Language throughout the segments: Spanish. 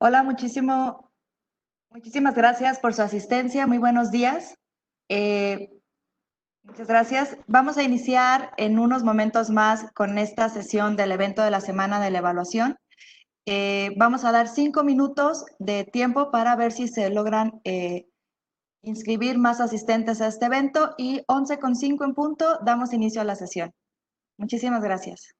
Hola, muchísimas gracias por su asistencia. Muy buenos días. Eh, Muchas gracias. Vamos a iniciar en unos momentos más con esta sesión del evento de la semana de la evaluación. Vamos a dar 5 minutos de tiempo para ver si se logran inscribir más asistentes a este evento y 11:05 en punto damos inicio a la sesión. Muchísimas gracias.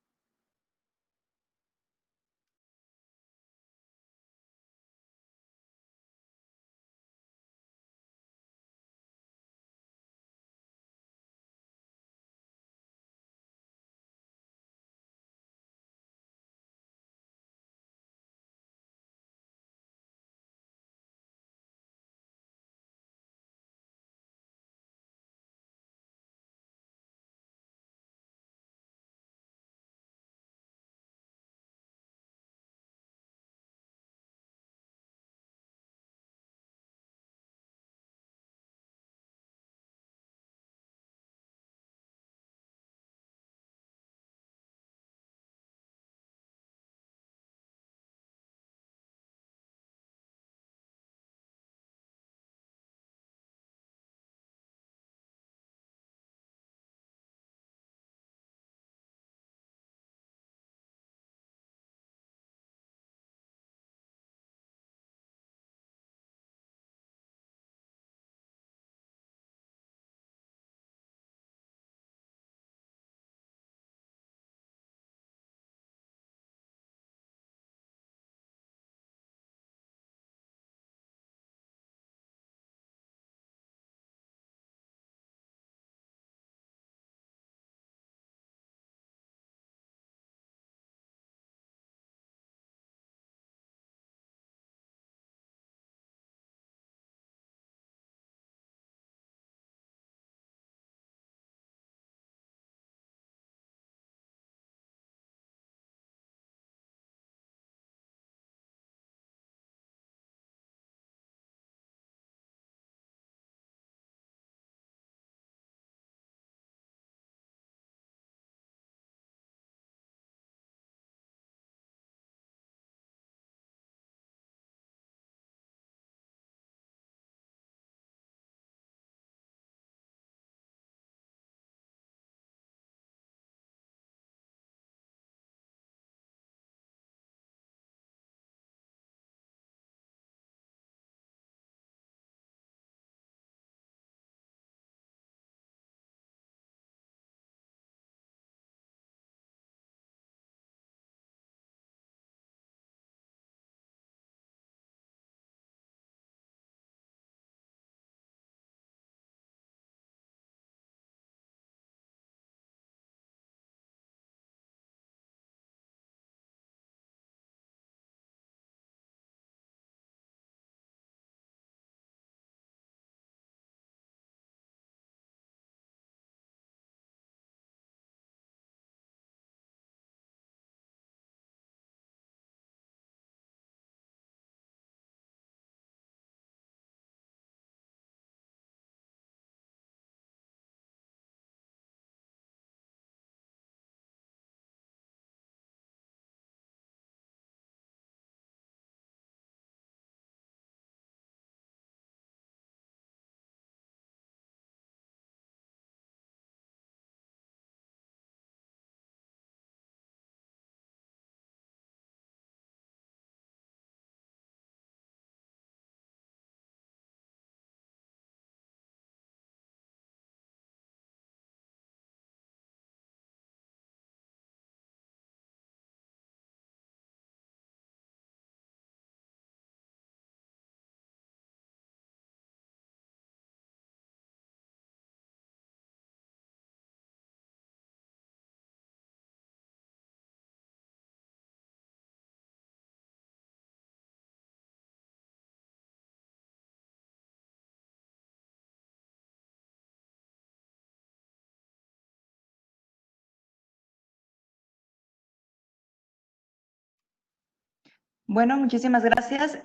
Bueno, muchísimas gracias.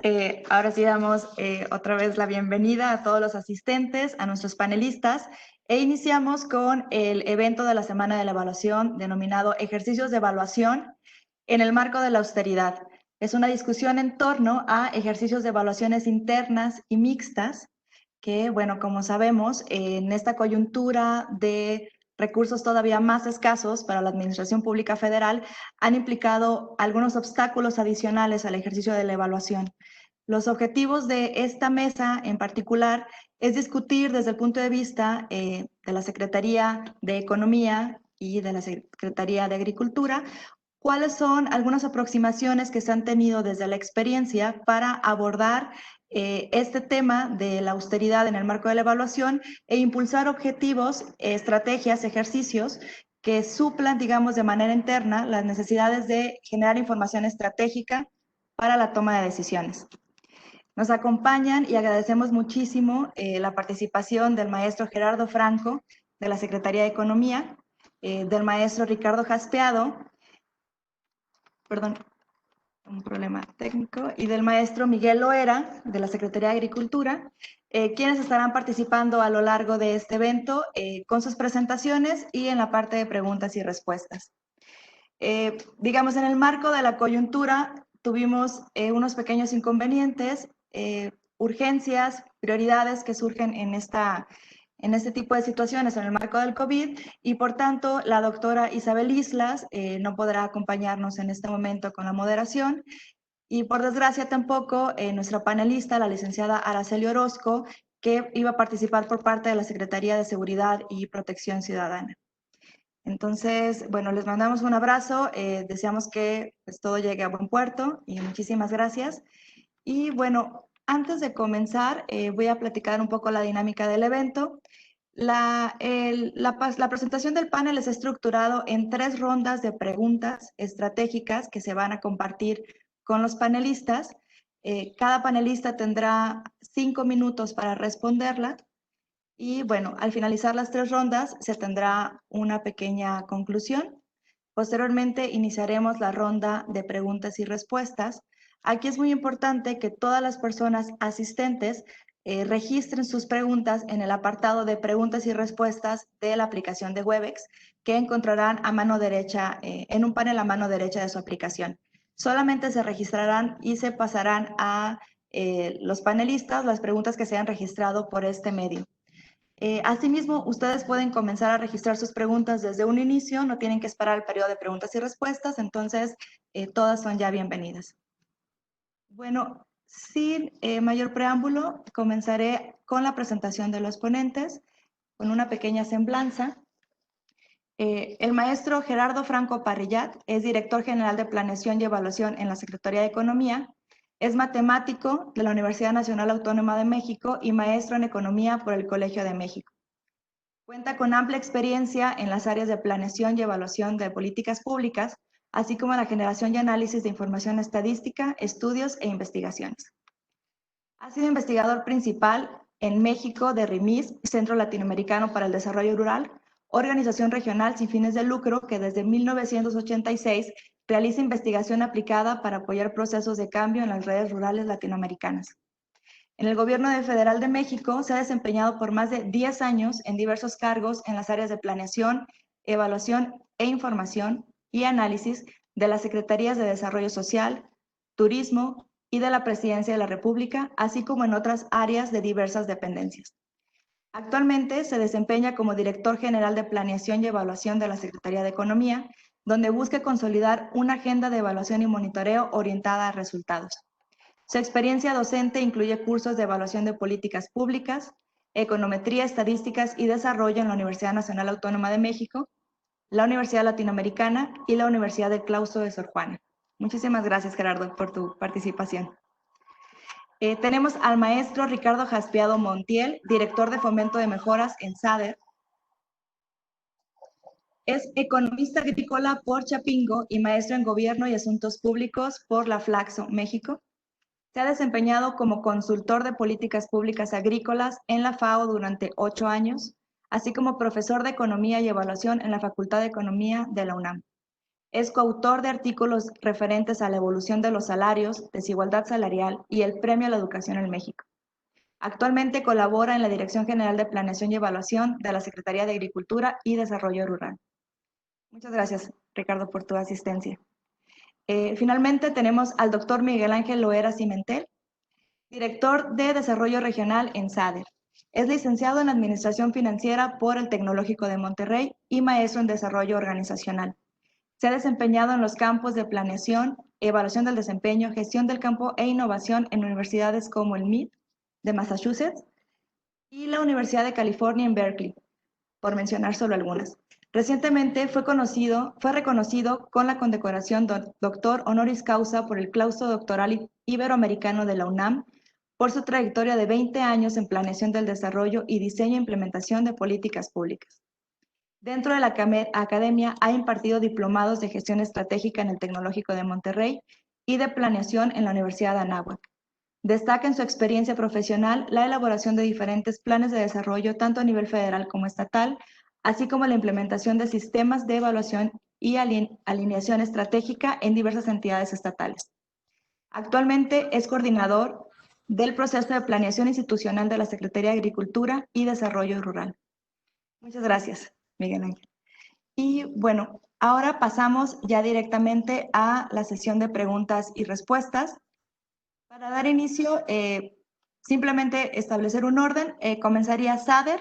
Ahora sí damos otra vez la bienvenida a todos los asistentes, a nuestros panelistas, e iniciamos con el evento de la Semana de la Evaluación denominado Ejercicios de Evaluación en el marco de la austeridad. Es una discusión en torno a ejercicios de evaluaciones internas y mixtas que, bueno, como sabemos, en esta coyuntura de recursos todavía más escasos para la Administración Pública Federal, han implicado algunos obstáculos adicionales al ejercicio de la evaluación. Los objetivos de esta mesa en particular es discutir desde el punto de vista de la Secretaría de Economía y de la Secretaría de Agricultura, cuáles son algunas aproximaciones que se han tenido desde la experiencia para abordar este tema de la austeridad en el marco de la evaluación e impulsar objetivos, estrategias, ejercicios que suplan, digamos, de manera interna las necesidades de generar información estratégica para la toma de decisiones. Nos acompañan y agradecemos muchísimo la participación del maestro Gerardo Franco, de la Secretaría de Economía, del maestro Ricardo Jaspeado, perdón, un problema técnico, y del maestro Miguel Loera, de la Secretaría de Agricultura, quienes estarán participando a lo largo de este evento con sus presentaciones y en la parte de preguntas y respuestas. Digamos, en el marco de la coyuntura tuvimos unos pequeños inconvenientes, urgencias, prioridades que surgen en este tipo de situaciones en el marco del COVID y por tanto la doctora Isabel Islas no podrá acompañarnos en este momento con la moderación y por desgracia tampoco nuestra panelista, la licenciada Araceli Orozco, que iba a participar por parte de la Secretaría de Seguridad y Protección Ciudadana. Entonces, bueno, les mandamos un abrazo, deseamos que pues, todo llegue a buen puerto y muchísimas gracias. Y bueno, antes de comenzar, voy a platicar un poco la dinámica del evento. La presentación del panel es estructurado en 3 rondas de preguntas estratégicas que se van a compartir con los panelistas. Cada panelista tendrá 5 minutos para responderla. Y bueno, al finalizar las 3 rondas se tendrá una pequeña conclusión. Posteriormente iniciaremos la ronda de preguntas y respuestas. Aquí es muy importante que todas las personas asistentes registren sus preguntas en el apartado de preguntas y respuestas de la aplicación de Webex, que encontrarán a mano derecha, en un panel a mano derecha de su aplicación. Solamente se registrarán y se pasarán a los panelistas las preguntas que se han registrado por este medio. Asimismo, ustedes pueden comenzar a registrar sus preguntas desde un inicio, no tienen que esperar el periodo de preguntas y respuestas, entonces todas son ya bienvenidas. Bueno, sin mayor preámbulo, comenzaré con la presentación de los ponentes, con una pequeña semblanza. El maestro Gerardo Franco Parrillat es director general de Planeación y Evaluación en la Secretaría de Economía. Es matemático de la Universidad Nacional Autónoma de México y maestro en Economía por el Colegio de México. Cuenta con amplia experiencia en las áreas de planeación y evaluación de políticas públicas, así como la generación y análisis de información estadística, estudios e investigaciones. Ha sido investigador principal en México de RIMIS, Centro Latinoamericano para el Desarrollo Rural, organización regional sin fines de lucro que desde 1986 realiza investigación aplicada para apoyar procesos de cambio en las redes rurales latinoamericanas. En el Gobierno Federal de México se ha desempeñado por más de 10 años en diversos cargos en las áreas de planeación, evaluación e información y análisis de las Secretarías de Desarrollo Social, Turismo y de la Presidencia de la República, así como en otras áreas de diversas dependencias. Actualmente se desempeña como director general de Planeación y Evaluación de la Secretaría de Economía, donde busca consolidar una agenda de evaluación y monitoreo orientada a resultados. Su experiencia docente incluye cursos de evaluación de políticas públicas, econometría, estadísticas y desarrollo en la Universidad Nacional Autónoma de México, la Universidad Latinoamericana y la Universidad del Claustro de Sor Juana. Muchísimas gracias, Gerardo, por tu participación. Tenemos al maestro Ricardo Jaspeado Montiel, director de Fomento de Mejoras en SADER. Es economista agrícola por Chapingo y maestro en Gobierno y Asuntos Públicos por la Flaxo, México. Se ha desempeñado como consultor de políticas públicas agrícolas en la FAO durante 8 años, así como profesor de Economía y Evaluación en la Facultad de Economía de la UNAM. Es coautor de artículos referentes a la evolución de los salarios, desigualdad salarial y el Premio a la Educación en México. Actualmente colabora en la Dirección General de Planeación y Evaluación de la Secretaría de Agricultura y Desarrollo Rural. Muchas gracias, Ricardo, por tu asistencia. Finalmente tenemos al doctor Miguel Ángel Loera Cimentel, director de Desarrollo Regional en SADER. Es licenciado en Administración Financiera por el Tecnológico de Monterrey y maestro en Desarrollo Organizacional. Se ha desempeñado en los campos de planeación, evaluación del desempeño, gestión del campo e innovación en universidades como el MIT de Massachusetts y la Universidad de California en Berkeley, por mencionar solo algunas. Recientemente fue reconocido con la condecoración doctor honoris causa por el Claustro Doctoral Iberoamericano de la UNAM por su trayectoria de 20 años en planeación del desarrollo y diseño e implementación de políticas públicas. Dentro de la academia ha impartido diplomados de gestión estratégica en el Tecnológico de Monterrey y de planeación en la Universidad de Anáhuac. Destaca en su experiencia profesional la elaboración de diferentes planes de desarrollo tanto a nivel federal como estatal, así como la implementación de sistemas de evaluación y alineación estratégica en diversas entidades estatales. Actualmente es coordinador del proceso de planeación institucional de la Secretaría de Agricultura y Desarrollo Rural. Muchas gracias, Miguel Ángel. Y bueno, ahora pasamos ya directamente a la sesión de preguntas y respuestas. Para dar inicio, simplemente establecer un orden, comenzaría SADER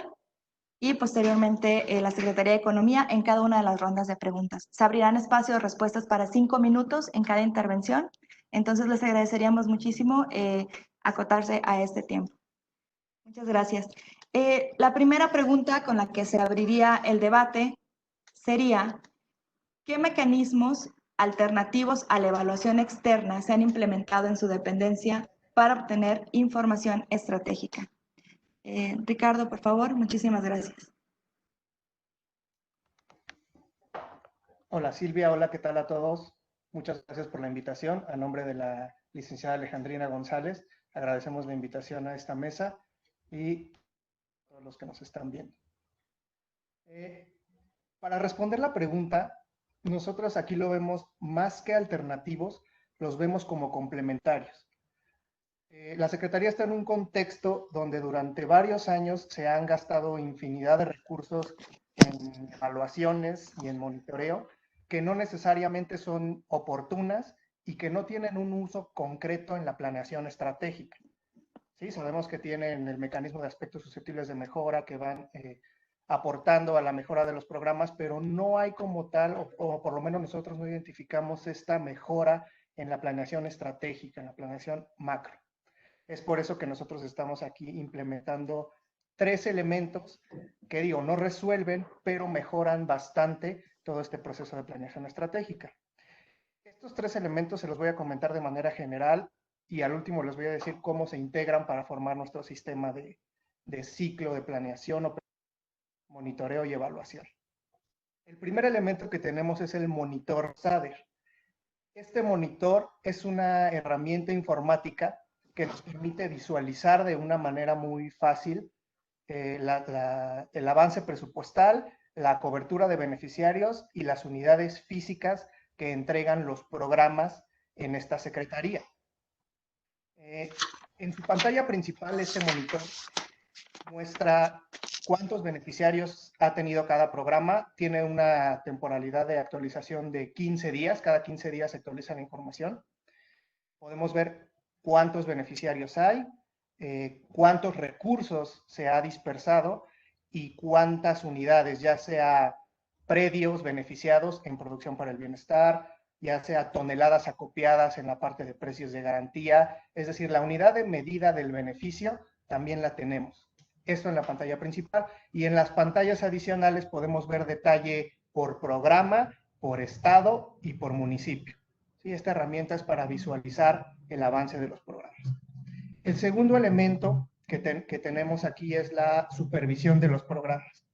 y posteriormente la Secretaría de Economía en cada una de las rondas de preguntas. Se abrirán espacios de respuestas para 5 minutos en cada intervención, entonces les agradeceríamos muchísimo acotarse a este tiempo. Muchas gracias. La primera pregunta con la que se abriría el debate sería, ¿qué mecanismos alternativos a la evaluación externa se han implementado en su dependencia para obtener información estratégica? Ricardo, por favor, muchísimas gracias. Hola Silvia, hola, ¿qué tal a todos? Muchas gracias por la invitación. A nombre de la licenciada Alejandrina González, agradecemos la invitación a esta mesa y a todos los que nos están viendo. Para responder la pregunta, nosotros aquí lo vemos más que alternativos, los vemos como complementarios. La Secretaría está en un contexto donde durante varios años se han gastado infinidad de recursos en evaluaciones y en monitoreo que no necesariamente son oportunas y que no tienen un uso concreto en la planeación estratégica. Sí, sabemos que tienen el mecanismo de aspectos susceptibles de mejora que van aportando a la mejora de los programas, pero no hay como tal, o por lo menos nosotros no identificamos esta mejora en la planeación estratégica, en la planeación macro. Es por eso que nosotros estamos aquí implementando 3 elementos que digo, no resuelven, pero mejoran bastante todo este proceso de planeación estratégica. Estos 3 elementos se los voy a comentar de manera general y al último les voy a decir cómo se integran para formar nuestro sistema de ciclo de planeación, monitoreo y evaluación. El primer elemento que tenemos es el monitor SADER. Este monitor es una herramienta informática que nos permite visualizar de una manera muy fácil el avance presupuestal, la cobertura de beneficiarios y las unidades físicas que entregan los programas en esta secretaría. En su pantalla principal, este monitor muestra cuántos beneficiarios ha tenido cada programa. Tiene una temporalidad de actualización de 15 días. Cada 15 días se actualiza la información. Podemos ver cuántos beneficiarios hay, cuántos recursos se ha dispersado y cuántas unidades, ya sea predios beneficiados en producción para el bienestar, ya sea toneladas acopiadas en la parte de precios de garantía, es decir, la unidad de medida del beneficio también la tenemos. Esto en la pantalla principal, y en las pantallas adicionales podemos ver detalle por programa, por estado y por municipio. ¿Sí? Esta herramienta es para visualizar el avance de los programas. El segundo elemento que tenemos aquí es la supervisión de los programas.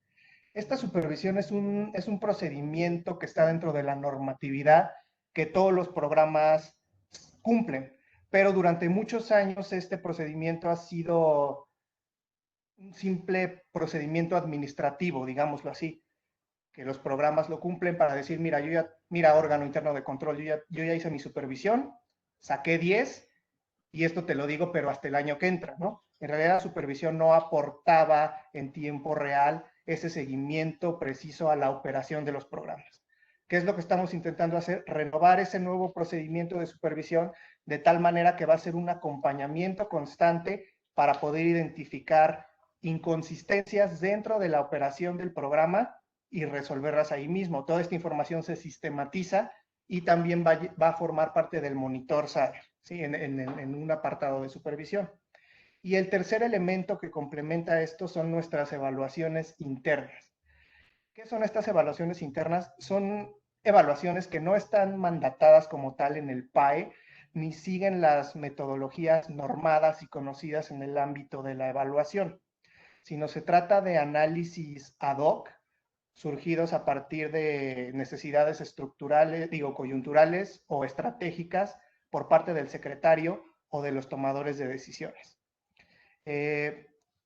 Esta supervisión es un procedimiento que está dentro de la normatividad que todos los programas cumplen, pero durante muchos años este procedimiento ha sido un simple procedimiento administrativo, digámoslo así, que los programas lo cumplen para decir, mira, órgano interno de control, yo ya hice mi supervisión, saqué 10 y esto te lo digo, pero hasta el año que entra, ¿no? En realidad la supervisión no aportaba en tiempo real ese seguimiento preciso a la operación de los programas. ¿Qué es lo que estamos intentando hacer? Renovar ese nuevo procedimiento de supervisión de tal manera que va a ser un acompañamiento constante para poder identificar inconsistencias dentro de la operación del programa y resolverlas ahí mismo. Toda esta información se sistematiza y también va a formar parte del monitor SADER, ¿sí? en un apartado de supervisión. Y el tercer elemento que complementa esto son nuestras evaluaciones internas. ¿Qué son estas evaluaciones internas? Son evaluaciones que no están mandatadas como tal en el PAE, ni siguen las metodologías normadas y conocidas en el ámbito de la evaluación, sino se trata de análisis ad hoc, surgidos a partir de necesidades estructurales, coyunturales o estratégicas por parte del secretario o de los tomadores de decisiones.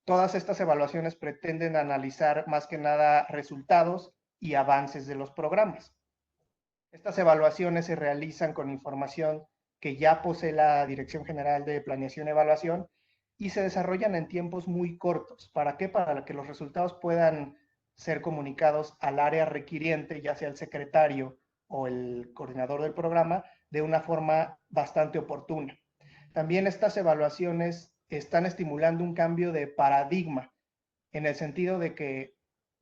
Todas estas evaluaciones pretenden analizar más que nada resultados y avances de los programas. Estas evaluaciones se realizan con información que ya posee la Dirección General de Planeación y Evaluación y se desarrollan en tiempos muy cortos. ¿Para qué? Para que los resultados puedan ser comunicados al área requiriente, ya sea el secretario o el coordinador del programa, de una forma bastante oportuna. También estas evaluaciones están estimulando un cambio de paradigma, en el sentido de que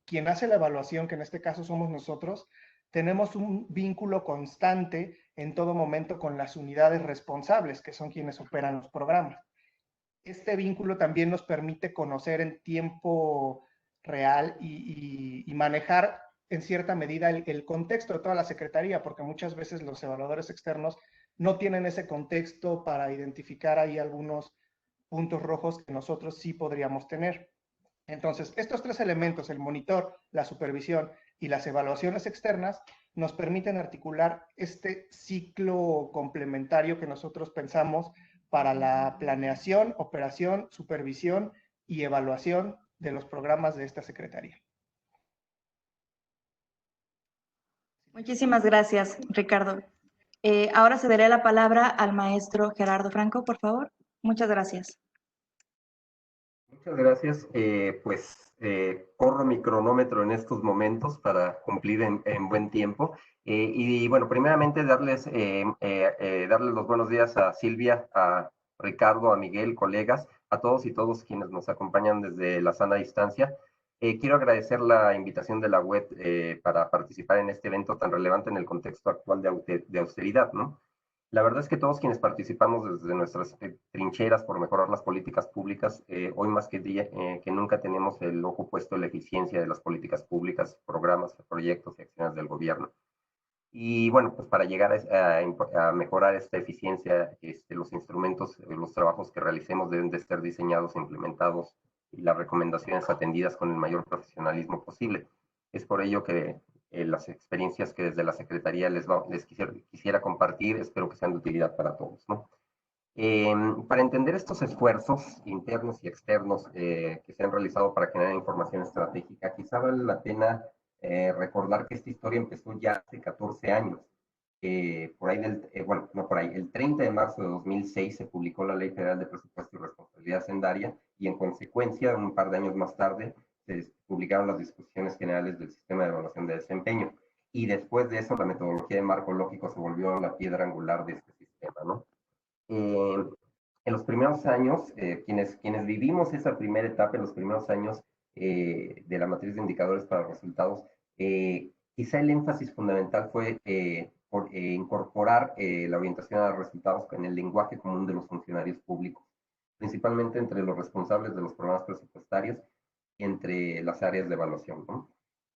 quien hace la evaluación, que en este caso somos nosotros, tenemos un vínculo constante en todo momento con las unidades responsables, que son quienes operan los programas. Este vínculo también nos permite conocer en tiempo real y manejar en cierta medida el contexto de toda la Secretaría, porque muchas veces los evaluadores externos no tienen ese contexto para identificar ahí algunos puntos rojos que nosotros sí podríamos tener. Entonces, estos tres elementos, el monitor, la supervisión y las evaluaciones externas, nos permiten articular este ciclo complementario que nosotros pensamos para la planeación, operación, supervisión y evaluación de los programas de esta Secretaría. Muchísimas gracias, Ricardo. Ahora cederé la palabra al maestro Gerardo Franco, por favor. Muchas gracias. Muchas gracias. Corro mi cronómetro en estos momentos para cumplir en buen tiempo. Y bueno, primeramente darles los buenos días a Silvia, a Ricardo, a Miguel, colegas, a todos y todos quienes nos acompañan desde la sana distancia. Quiero agradecer la invitación de la web para participar en este evento tan relevante en el contexto actual de austeridad, ¿no? La verdad es que todos quienes participamos desde nuestras trincheras por mejorar las políticas públicas, hoy más que nunca tenemos el ojo puesto en la eficiencia de las políticas públicas, programas, proyectos y acciones del gobierno. Y bueno, pues para llegar a mejorar esta eficiencia, los instrumentos, los trabajos que realicemos deben de estar diseñados e implementados y las recomendaciones atendidas con el mayor profesionalismo posible. Es por ello que las experiencias que desde la Secretaría les quisiera compartir, espero que sean de utilidad para todos, ¿no? Para entender estos esfuerzos internos y externos que se han realizado para generar información estratégica, quizá vale la pena recordar que esta historia empezó ya hace 14 años. El 30 de marzo de 2006 se publicó la Ley Federal de Presupuesto y Responsabilidad Hacendaria y en consecuencia, un par de años más tarde, se publicaron las disposiciones generales del sistema de evaluación de desempeño. Y después de eso, la metodología de marco lógico se volvió la piedra angular de este sistema, ¿no? En los primeros años, quienes vivimos esa primera etapa, en los primeros años de la matriz de indicadores para resultados, quizá el énfasis fundamental fue por incorporar la orientación a los resultados en el lenguaje común de los funcionarios públicos, principalmente entre los responsables de los programas presupuestarios y entre las áreas de evaluación, ¿no?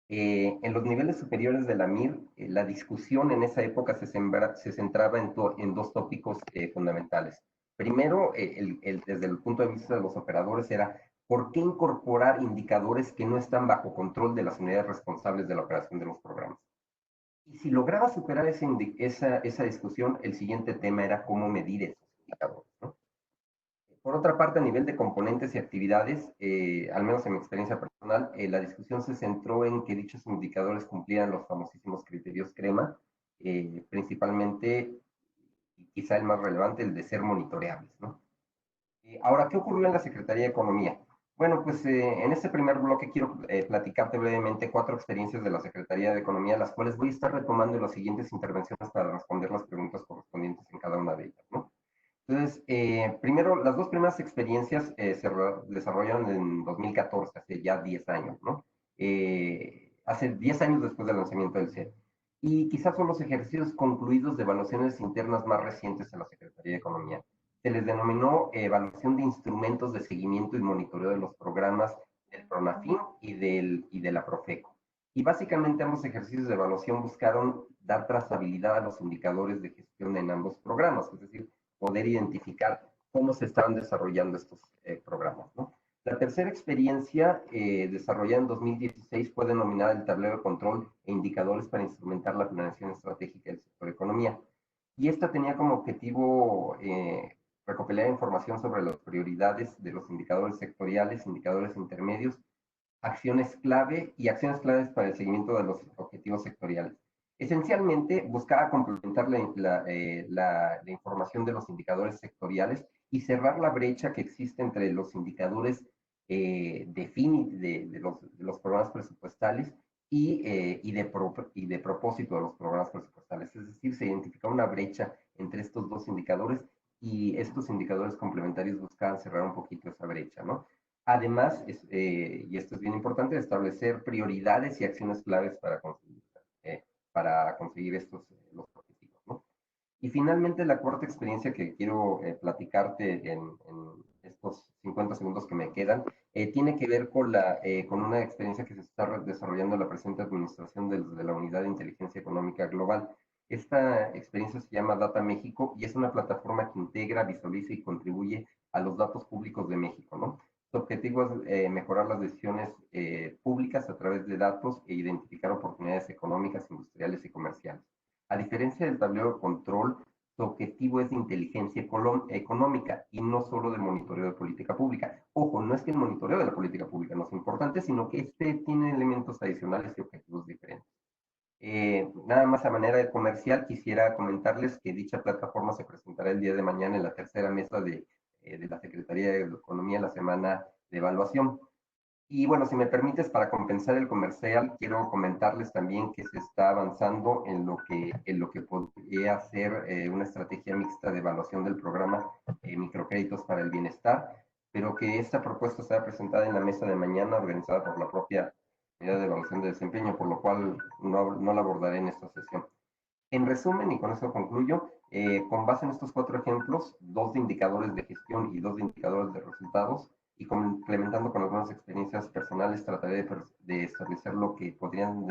En los niveles superiores de la MIR, la discusión en esa época se centraba en dos tópicos fundamentales. Primero, desde el punto de vista de los operadores, era ¿por qué incorporar indicadores que no están bajo control de las unidades responsables de la operación de los programas? Y si lograba superar esa discusión, el siguiente tema era cómo medir esos indicadores, ¿no? Por otra parte, a nivel de componentes y actividades, al menos en mi experiencia personal, la discusión se centró en que dichos indicadores cumplieran los famosísimos criterios CREMA, principalmente, y quizá el más relevante, el de ser monitoreables, ¿no? Ahora, ¿qué ocurrió en la Secretaría de Economía? Bueno, pues en este primer bloque quiero platicarte brevemente 4 experiencias de la Secretaría de Economía, las cuales voy a estar retomando en las siguientes intervenciones para responder las preguntas correspondientes en cada una de ellas, ¿no? Entonces, primero, las 2 primeras experiencias se desarrollaron en 2014, hace ya 10 años, ¿no? Hace 10 años después del lanzamiento del CEP. Y quizás son los ejercicios concluidos de evaluaciones internas más recientes en la Secretaría de Economía. Se les denominó evaluación de instrumentos de seguimiento y monitoreo de los programas del PRONAFIN y de la Profeco. Y básicamente ambos ejercicios de evaluación buscaron dar trazabilidad a los indicadores de gestión en ambos programas, es decir, poder identificar cómo se estaban desarrollando estos programas, ¿no? La tercera experiencia desarrollada en 2016 fue denominada el tablero de control e indicadores para instrumentar la planeación estratégica del sector de economía. Y esta tenía como objetivo recopilar información sobre las prioridades de los indicadores sectoriales, indicadores intermedios, acciones clave y acciones claves para el seguimiento de los objetivos sectoriales. Esencialmente buscaba complementar la información de los indicadores sectoriales y cerrar la brecha que existe entre los indicadores de los programas presupuestales y de propósito de los programas presupuestales. Es decir, se identifica una brecha entre estos dos indicadores y estos indicadores complementarios buscaban cerrar un poquito esa brecha, ¿no? Además, y esto es bien importante, establecer prioridades y acciones claves para conseguir los objetivos, ¿no? Y finalmente, la cuarta experiencia que quiero platicarte en estos 50 segundos que me quedan, tiene que ver con una experiencia que se está desarrollando en la presente administración de la Unidad de Inteligencia Económica Global. Esta experiencia se llama Data México y es una plataforma que integra, visualiza y contribuye a los datos públicos de México, ¿no? Su objetivo es mejorar las decisiones públicas a través de datos e identificar oportunidades económicas, industriales y comerciales. A diferencia del tablero de control, su objetivo es de inteligencia económica y no solo de monitoreo de política pública. Ojo, no es que el monitoreo de la política pública no sea importante, sino que este tiene elementos adicionales y objetivos diferentes. Nada más a manera de comercial, quisiera comentarles que dicha plataforma se presentará el día de mañana en la tercera mesa de la Secretaría de Economía, la semana de evaluación. Y bueno, si me permites, para compensar el comercial, quiero comentarles también que se está avanzando en lo que podría ser una estrategia mixta de evaluación del programa Microcréditos para el Bienestar, pero que esta propuesta será presentada en la mesa de mañana, organizada por la propia Unidad de Evaluación de Desempeño, por lo cual no la abordaré en esta sesión. En resumen, y con eso concluyo, con base en estos 4 ejemplos, 2 de indicadores de gestión y 2 de indicadores de resultados, y complementando con algunas experiencias personales, trataré de establecer lo que podrían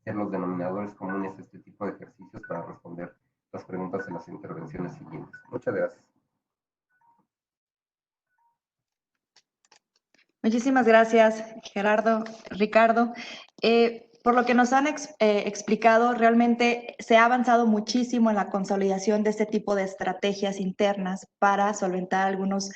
ser los denominadores comunes de este tipo de ejercicios para responder las preguntas en las intervenciones siguientes. Muchas gracias. Muchísimas gracias, Gerardo, Ricardo. Por lo que nos han explicado, realmente se ha avanzado muchísimo en la consolidación de este tipo de estrategias internas para solventar algunos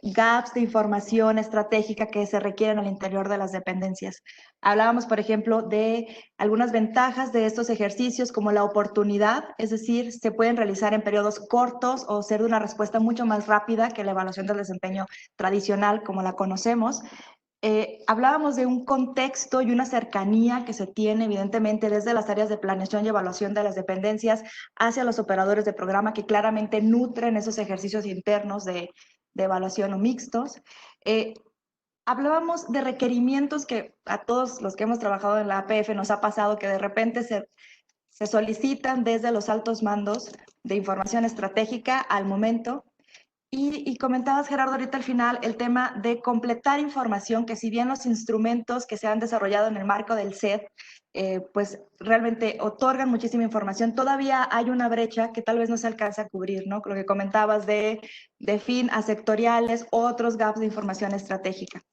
gaps de información estratégica que se requieren al interior de las dependencias. Hablábamos, por ejemplo, de algunas ventajas de estos ejercicios como la oportunidad, es decir, se pueden realizar en periodos cortos o ser de una respuesta mucho más rápida que la evaluación del desempeño tradicional como la conocemos. Hablábamos de un contexto y una cercanía que se tiene evidentemente desde las áreas de planeación y evaluación de las dependencias hacia los operadores de programa que claramente nutren esos ejercicios internos de evaluación o mixtos. Hablábamos de requerimientos que a todos los que hemos trabajado en la APF nos ha pasado que de repente se solicitan desde los altos mandos de información estratégica al momento. Y comentabas, Gerardo, ahorita al final el tema de completar información, que si bien los instrumentos que se han desarrollado en el marco del CED, pues realmente otorgan muchísima información, todavía hay una brecha que tal vez no se alcanza a cubrir, ¿no? Lo que comentabas de fin a sectoriales, otros gaps de información estratégica.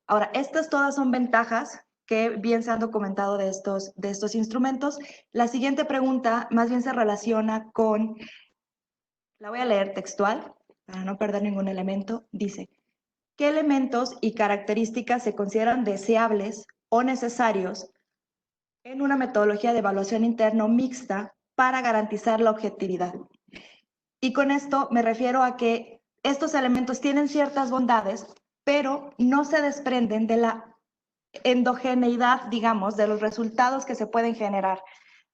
Ahora, estas todas son ventajas que bien se han documentado de estos instrumentos. La siguiente pregunta más bien se relaciona con, la voy a leer textual, para no perder ningún elemento, dice, ¿qué elementos y características se consideran deseables o necesarios en una metodología de evaluación interno mixta para garantizar la objetividad? Y con esto me refiero a que estos elementos tienen ciertas bondades, pero no se desprenden de la endogeneidad, digamos, de los resultados que se pueden generar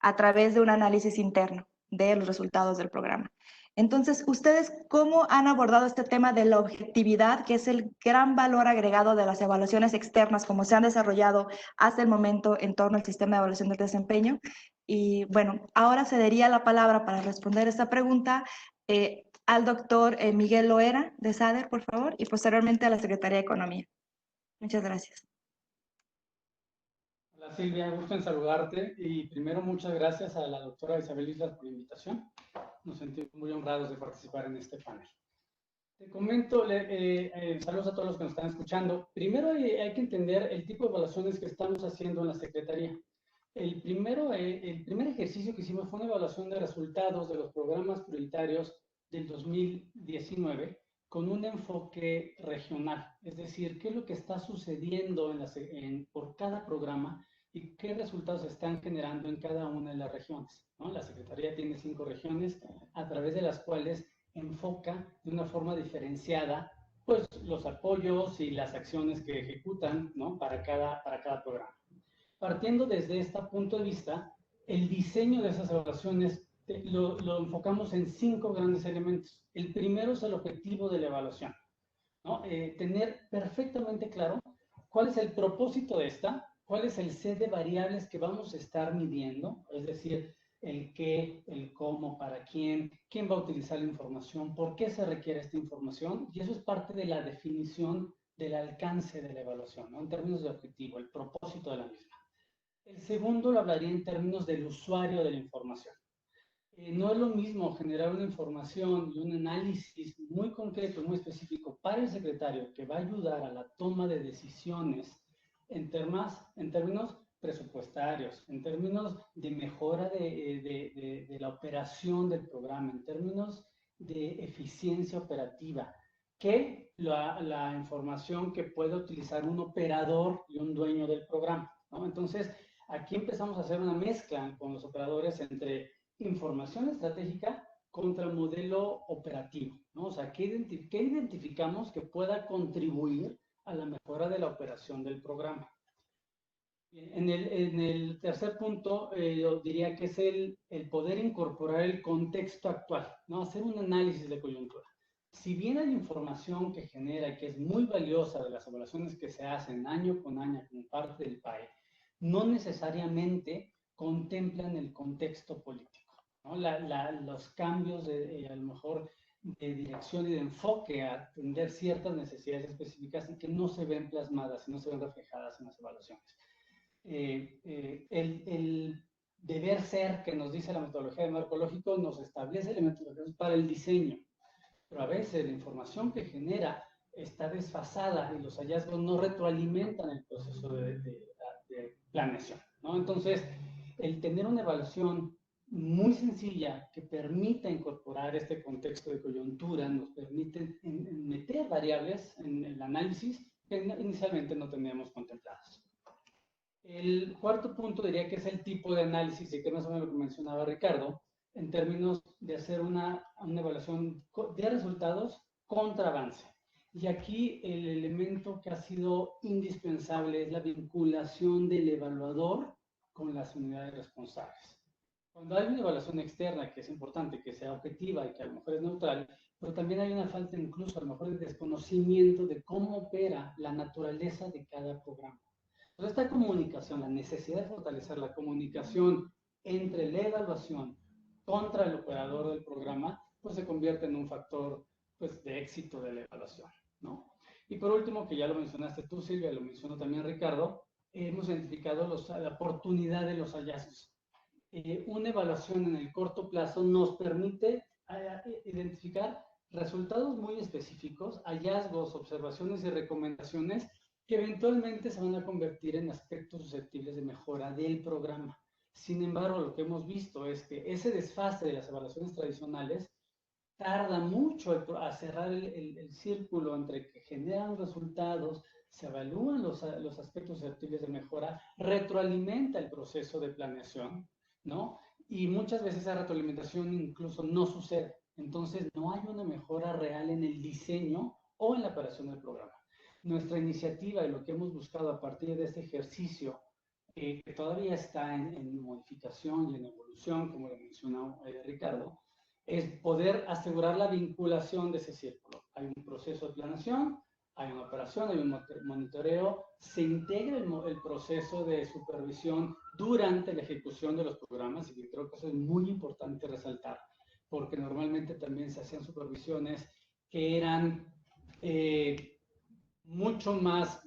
a través de un análisis interno de los resultados del programa. Entonces, ¿ustedes cómo han abordado este tema de la objetividad, que es el gran valor agregado de las evaluaciones externas, como se han desarrollado hasta el momento en torno al sistema de evaluación del desempeño? Y bueno, ahora cedería la palabra para responder esta pregunta al doctor Miguel Loera de SADER, por favor, y posteriormente a la Secretaría de Economía. Muchas gracias. Hola Silvia, gusto en saludarte y primero muchas gracias a la doctora Isabel Islas por la invitación. Nos sentimos muy honrados de participar en este panel. Te comento, saludos a todos los que nos están escuchando. Primero hay que entender el tipo de evaluaciones que estamos haciendo en la Secretaría. El primer ejercicio que hicimos fue una evaluación de resultados de los programas prioritarios del 2019 con un enfoque regional, es decir, qué es lo que está sucediendo por cada programa y qué resultados se están generando en cada una de las regiones, ¿no? La Secretaría tiene 5 regiones a través de las cuales enfoca de una forma diferenciada pues, los apoyos y las acciones que ejecutan, ¿no? para cada programa. Partiendo desde este punto de vista, el diseño de esas evaluaciones lo enfocamos en 5 grandes elementos. El primero es el objetivo de la evaluación, ¿no? Tener perfectamente claro cuál es el propósito de esta, cuál es el set de variables que vamos a estar midiendo, es decir, el qué, el cómo, para quién va a utilizar la información, por qué se requiere esta información, y eso es parte de la definición del alcance de la evaluación, ¿no? En términos de objetivo, el propósito de la misma. El segundo lo hablaría en términos del usuario de la información. No es lo mismo generar una información y un análisis muy concreto, muy específico para el secretario que va a ayudar a la toma de decisiones en términos presupuestarios, en términos de mejora de la operación del programa, en términos de eficiencia operativa, que la información que puede utilizar un operador y un dueño del programa, ¿no? Entonces, aquí empezamos a hacer una mezcla con los operadores entre información estratégica contra el modelo operativo, ¿no? O sea, ¿qué identificamos que pueda contribuir a la mejora de la operación del programa? En el tercer punto, yo diría que es el poder incorporar el contexto actual, ¿no? Hacer un análisis de coyuntura. Si bien hay información que genera y que es muy valiosa de las evaluaciones que se hacen año con año como parte del PAE, no necesariamente contemplan el contexto político, ¿no? Los cambios a lo mejor de dirección y de enfoque a atender ciertas necesidades específicas y que no se ven plasmadas y no se ven reflejadas en las evaluaciones. El deber ser que nos dice la metodología de marco lógico nos establece elementos para el diseño, pero a veces la información que genera está desfasada y los hallazgos no retroalimentan el proceso de planeación, ¿no? Entonces, el tener una evaluación muy sencilla que permita incorporar este contexto de coyuntura nos permite meter variables en el análisis que inicialmente no teníamos contempladas. El cuarto punto diría que es el tipo de análisis, y que más o menos lo que mencionaba Ricardo, en términos de hacer una evaluación de resultados contra avance. Y aquí el elemento que ha sido indispensable es la vinculación del evaluador con las unidades responsables. Cuando hay una evaluación externa, que es importante que sea objetiva y que a lo mejor es neutral, pero también hay una falta incluso a lo mejor de desconocimiento de cómo opera la naturaleza de cada programa. Entonces, esta comunicación, la necesidad de fortalecer la comunicación entre la evaluación contra el operador del programa, pues se convierte en un factor pues, de éxito de la evaluación, ¿no? Y por último, que ya lo mencionaste tú, Silvia, lo mencionó también Ricardo, hemos identificado la oportunidad de los hallazgos. Una evaluación en el corto plazo nos permite identificar resultados muy específicos, hallazgos, observaciones y recomendaciones que eventualmente se van a convertir en aspectos susceptibles de mejora del programa. Sin embargo, lo que hemos visto es que ese desfase de las evaluaciones tradicionales tarda mucho a cerrar el círculo entre que generan resultados, se evalúan los aspectos susceptibles de mejora, retroalimenta el proceso de planeación, ¿no? Y muchas veces esa retroalimentación incluso no sucede. Entonces, no hay una mejora real en el diseño o en la operación del programa. nuestra iniciativa y lo que hemos buscado a partir de este ejercicio, que todavía está en modificación y en evolución, como lo mencionó Ricardo, es poder asegurar la vinculación de ese círculo. Hay un proceso de planeación, hay una operación, hay un monitoreo, se integra el proceso de supervisión durante la ejecución de los programas, y creo que eso es muy importante resaltar, porque normalmente también se hacían supervisiones que eran mucho más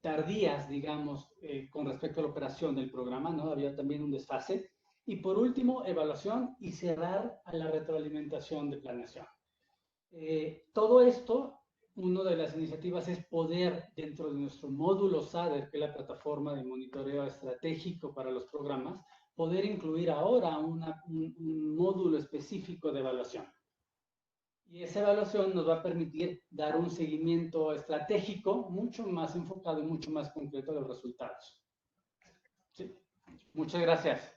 tardías, digamos, con respecto a la operación del programa, ¿no? Había también un desfase. Y por último, evaluación y cerrar a la retroalimentación de planeación. Todo esto, una de las iniciativas es poder, dentro de nuestro módulo SADER, que es la plataforma de monitoreo estratégico para los programas, poder incluir ahora un módulo específico de evaluación. Y esa evaluación nos va a permitir dar un seguimiento estratégico mucho más enfocado y mucho más concreto de los resultados. ¿Sí? Muchas gracias.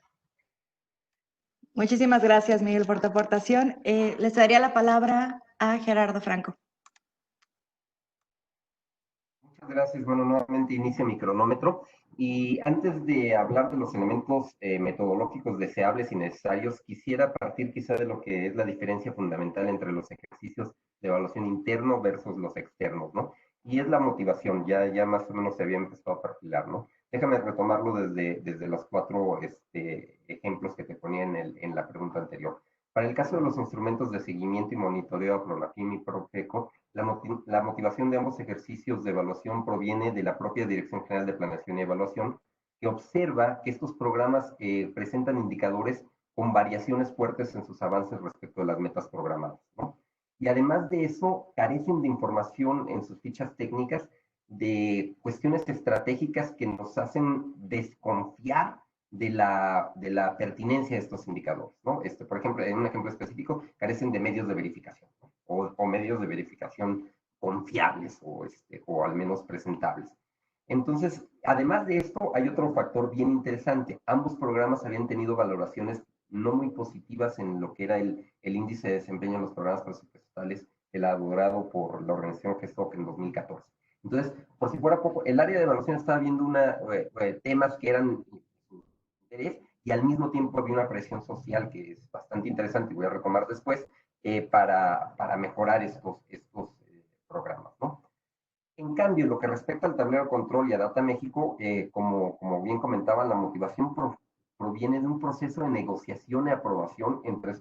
Muchísimas gracias, Miguel, por tu aportación. Les daría la palabra a Gerardo Franco. Muchas gracias. Bueno, nuevamente inicia mi cronómetro. Y antes de hablar de los elementos metodológicos deseables y necesarios, quisiera partir quizá de lo que es la diferencia fundamental entre los ejercicios de evaluación interno versus los externos, ¿no? Y es la motivación, ya más o menos se había empezado a perfilar, ¿no? Déjame retomarlo desde los 4 ejemplos que te ponía en la pregunta anterior. Para el caso de los instrumentos de seguimiento y monitoreo Pronafim y Profeco, la motivación de ambos ejercicios de evaluación proviene de la propia Dirección General de Planeación y Evaluación, que observa que estos programas presentan indicadores con variaciones fuertes en sus avances respecto a las metas programadas, ¿no? Y además de eso, carecen de información en sus fichas técnicas de cuestiones estratégicas que nos hacen desconfiar de la pertinencia de estos indicadores, ¿no? Por ejemplo, en un ejemplo específico, carecen de medios de verificación, ¿no? o medios de verificación confiables o al menos presentables. Entonces, además de esto, hay otro factor bien interesante. Ambos programas habían tenido valoraciones no muy positivas en lo que era el índice de desempeño en los programas presupuestales elaborado por la organización GESOC en 2014. Entonces, por si fuera poco, el área de evaluación estaba viendo temas que eran interés y al mismo tiempo había una presión social que es bastante interesante y voy a retomar después para mejorar estos programas, ¿no? En cambio, lo que respecta al tablero de control y a Data México, como bien comentaban, la motivación proviene de un proceso de negociación y aprobación entre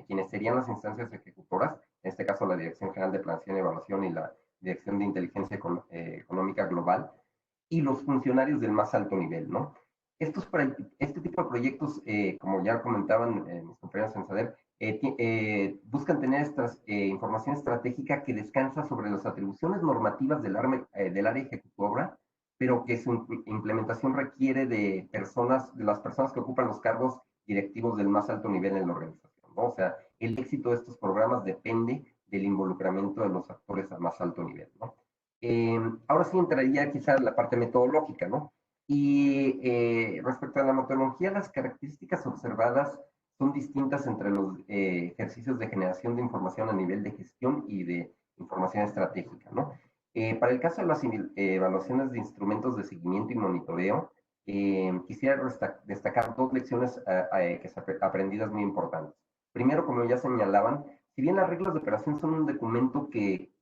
quienes serían las instancias ejecutoras, en este caso la Dirección General de Planeación y Evaluación y la Dirección de Inteligencia Económica Global, y los funcionarios del más alto nivel, ¿no? Este tipo de proyectos, como ya comentaban mis compañeros en SADER, buscan tener información estratégica que descansa sobre las atribuciones normativas del área ejecutora, pero que su implementación requiere de las personas que ocupan los cargos directivos del más alto nivel en la organización, ¿no? O sea, el éxito de estos programas depende del involucramiento de los actores al más alto nivel, ¿no? Ahora sí entraría quizás la parte metodológica, ¿no? Y respecto a la metodología, las características observadas son distintas entre los ejercicios de generación de información a nivel de gestión y de información estratégica, ¿no? Para el caso de las evaluaciones de instrumentos de seguimiento y monitoreo, quisiera destacar 2 lecciones aprendidas muy importantes. Primero, como ya señalaban, si bien las reglas de operación son un documento que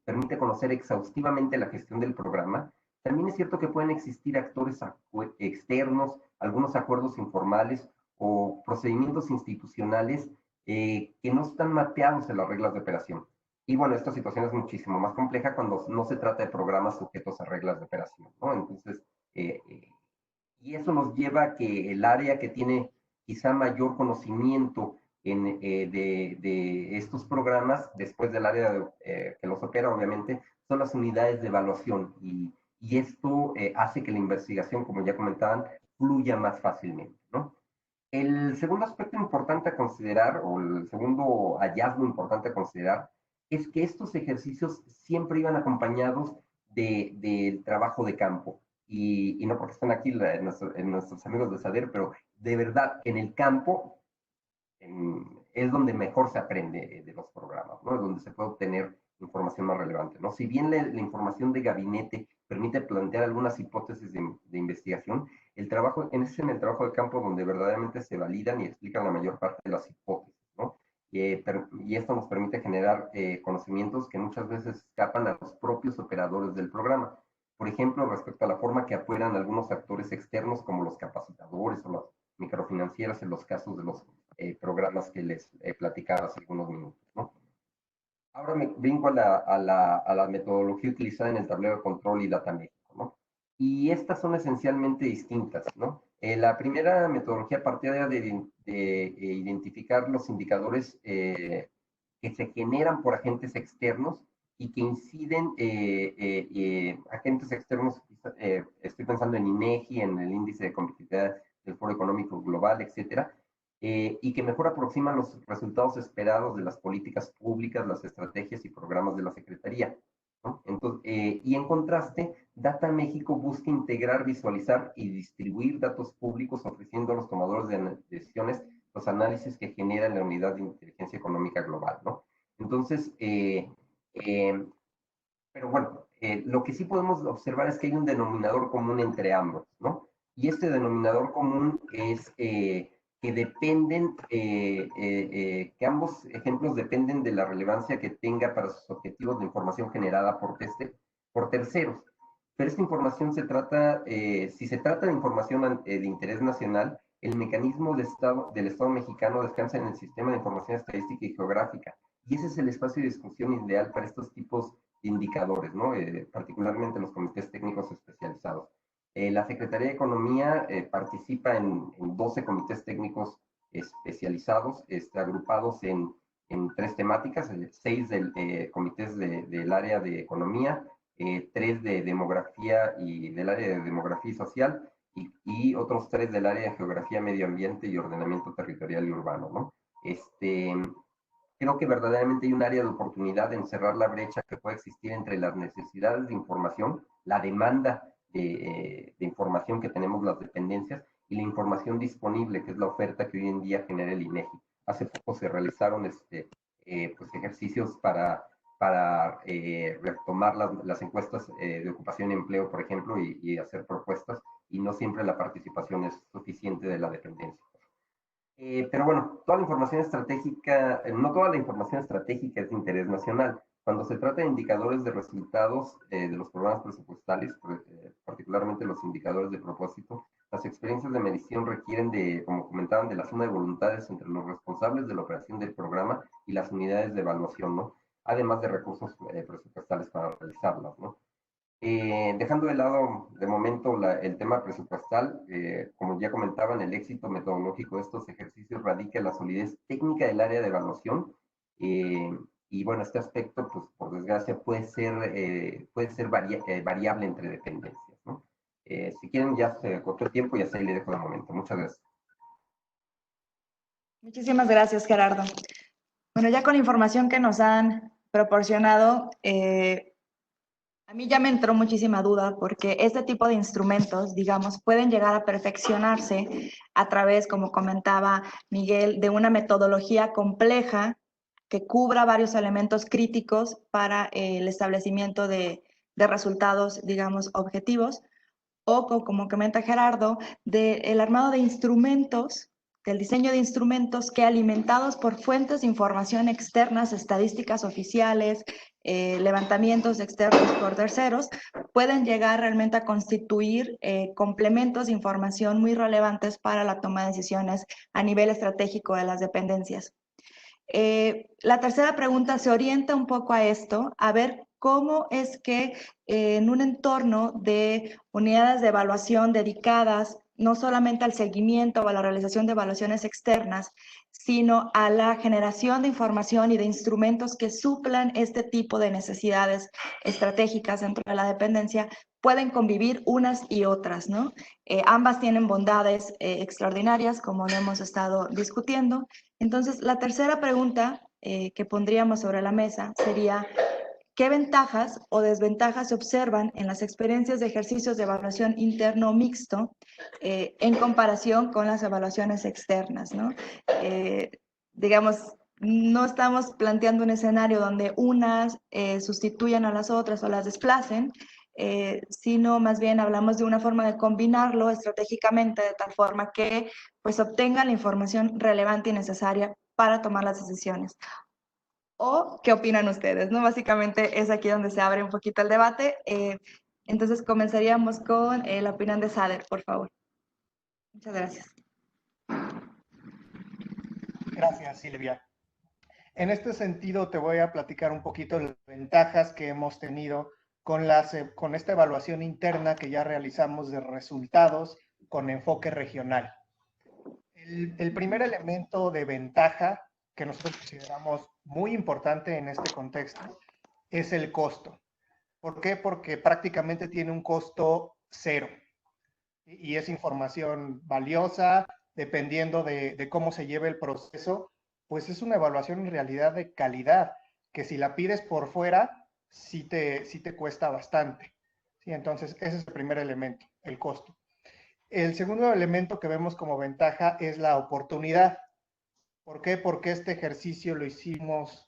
permite conocer exhaustivamente la gestión del programa, también es cierto que pueden existir actores externos, algunos acuerdos informales o procedimientos institucionales que no están mapeados en las reglas de operación. Y bueno, esta situación es muchísimo más compleja cuando no se trata de programas sujetos a reglas de operación, ¿no? Entonces, y eso nos lleva a que el área que tiene quizá mayor conocimiento de estos programas, después del área que los opera, obviamente, son las unidades de evaluación. Y esto hace que la investigación, como ya comentaban, fluya más fácilmente, ¿no? El segundo aspecto importante a considerar, o el segundo hallazgo importante a considerar, es que estos ejercicios siempre iban acompañados del trabajo de campo. Y no porque estén aquí nuestros amigos de SADER, pero de verdad, en el campo es donde mejor se aprende de los programas, ¿no? Es donde se puede obtener información más relevante, ¿no? Si bien la información de gabinete permite plantear algunas hipótesis de investigación, el trabajo de campo donde verdaderamente se validan y explican la mayor parte de las hipótesis, ¿no? Y esto nos permite generar conocimientos que muchas veces escapan a los propios operadores del programa. Por ejemplo, respecto a la forma que apoyan algunos actores externos como los capacitadores o las microfinancieras en los casos de los programas que les platicaba hace algunos minutos, ¿no? Ahora me brinco a la metodología utilizada en el tablero de control y Data México, ¿no? Y estas son esencialmente distintas, ¿no? La primera metodología partía de identificar los indicadores que se generan por agentes externos y que inciden agentes externos, estoy pensando en INEGI, en el índice de competitividad del Foro Económico Global, etcétera, y que mejor aproximan los resultados esperados de las políticas públicas, las estrategias y programas de la Secretaría, ¿no? Entonces, y en contraste, Data México busca integrar, visualizar y distribuir datos públicos, ofreciendo a los tomadores de decisiones los análisis que genera la Unidad de Inteligencia Económica Global, ¿no? Entonces, pero bueno, lo que sí podemos observar es que hay un denominador común entre ambos, ¿no? Y este denominador común es que dependen, que ambos ejemplos dependen de la relevancia que tenga para sus objetivos de información generada por terceros. Pero esta información si se trata de información de interés nacional, el mecanismo del Estado mexicano descansa en el Sistema de Información Estadística y Geográfica. Y ese es el espacio de discusión ideal para estos tipos de indicadores, ¿no? Particularmente los comités técnicos especializados. La Secretaría de Economía participa en 12 comités técnicos especializados, agrupados en 3 temáticas, 6 comités del área de economía, 3 de demografía y del área de demografía y social, y otros 3 del área de geografía, medio ambiente y ordenamiento territorial y urbano, ¿no? Creo que verdaderamente hay un área de oportunidad en cerrar la brecha que puede existir entre las necesidades de información, la demanda de información que tenemos las dependencias y la información disponible, que es la oferta que hoy en día genera el INEGI. Hace poco se realizaron pues ejercicios para retomar las encuestas de ocupación y empleo, por ejemplo, y hacer propuestas, y no siempre la participación es suficiente de la dependencia. Pero bueno, toda la información estratégica, no toda la información estratégica es de interés nacional. Cuando se trata de indicadores de resultados de los programas presupuestales, particularmente los indicadores de propósito, las experiencias de medición requieren como comentaban, de la suma de voluntades entre los responsables de la operación del programa y las unidades de evaluación, ¿no? Además de recursos presupuestales para realizarlas, ¿no? Dejando de lado de momento el tema presupuestal, como ya comentaban, el éxito metodológico de estos ejercicios radica en la solidez técnica del área de evaluación, y bueno, este aspecto, pues por desgracia, puede ser variable entre dependencias, ¿no? Si quieren, ya se agotó el tiempo y así le dejo de momento. Muchas gracias. Muchísimas gracias, Gerardo. Bueno, ya con la información que nos han proporcionado, a mí ya me entró muchísima duda porque este tipo de instrumentos, digamos, pueden llegar a perfeccionarse a través, como comentaba Miguel, de una metodología compleja que cubra varios elementos críticos para el establecimiento de resultados, digamos, objetivos, o como comenta Gerardo, del armado de instrumentos, del diseño de instrumentos que, alimentados por fuentes de información externas, estadísticas oficiales, levantamientos externos por terceros, pueden llegar realmente a constituir complementos de información muy relevantes para la toma de decisiones a nivel estratégico de las dependencias. La tercera pregunta se orienta un poco a esto, a ver cómo es que en un entorno de unidades de evaluación dedicadas no solamente al seguimiento o a la realización de evaluaciones externas, sino a la generación de información y de instrumentos que suplan este tipo de necesidades estratégicas dentro de la dependencia, pueden convivir unas y otras, ¿no? Ambas tienen bondades extraordinarias, como lo hemos estado discutiendo. Entonces, la tercera pregunta que pondríamos sobre la mesa sería: ¿qué ventajas o desventajas se observan en las experiencias de ejercicios de evaluación interno mixto en comparación con las evaluaciones externas, ¿no? Digamos, no estamos planteando un escenario donde unas sustituyan a las otras o las desplacen, sino más bien hablamos de una forma de combinarlo estratégicamente de tal forma que pues obtengan la información relevante y necesaria para tomar las decisiones. ¿O qué opinan ustedes? ¿No? Básicamente es aquí donde se abre un poquito el debate. Entonces comenzaríamos con la opinión de Sader, por favor. Muchas gracias. Gracias, Silvia. En este sentido, te voy a platicar un poquito las ventajas que hemos tenido con esta evaluación interna que ya realizamos de resultados con enfoque regional. El primer elemento de ventaja que nosotros consideramos muy importante en este contexto es el costo. ¿Por qué? Porque prácticamente tiene un costo cero y es información valiosa, dependiendo de cómo se lleve el proceso, pues es una evaluación en realidad de calidad, que si la pides por fuera, sí te cuesta bastante. ¿Sí? Entonces, ese es el primer elemento, el costo. El segundo elemento que vemos como ventaja es la oportunidad. ¿Por qué? Porque este ejercicio lo hicimos,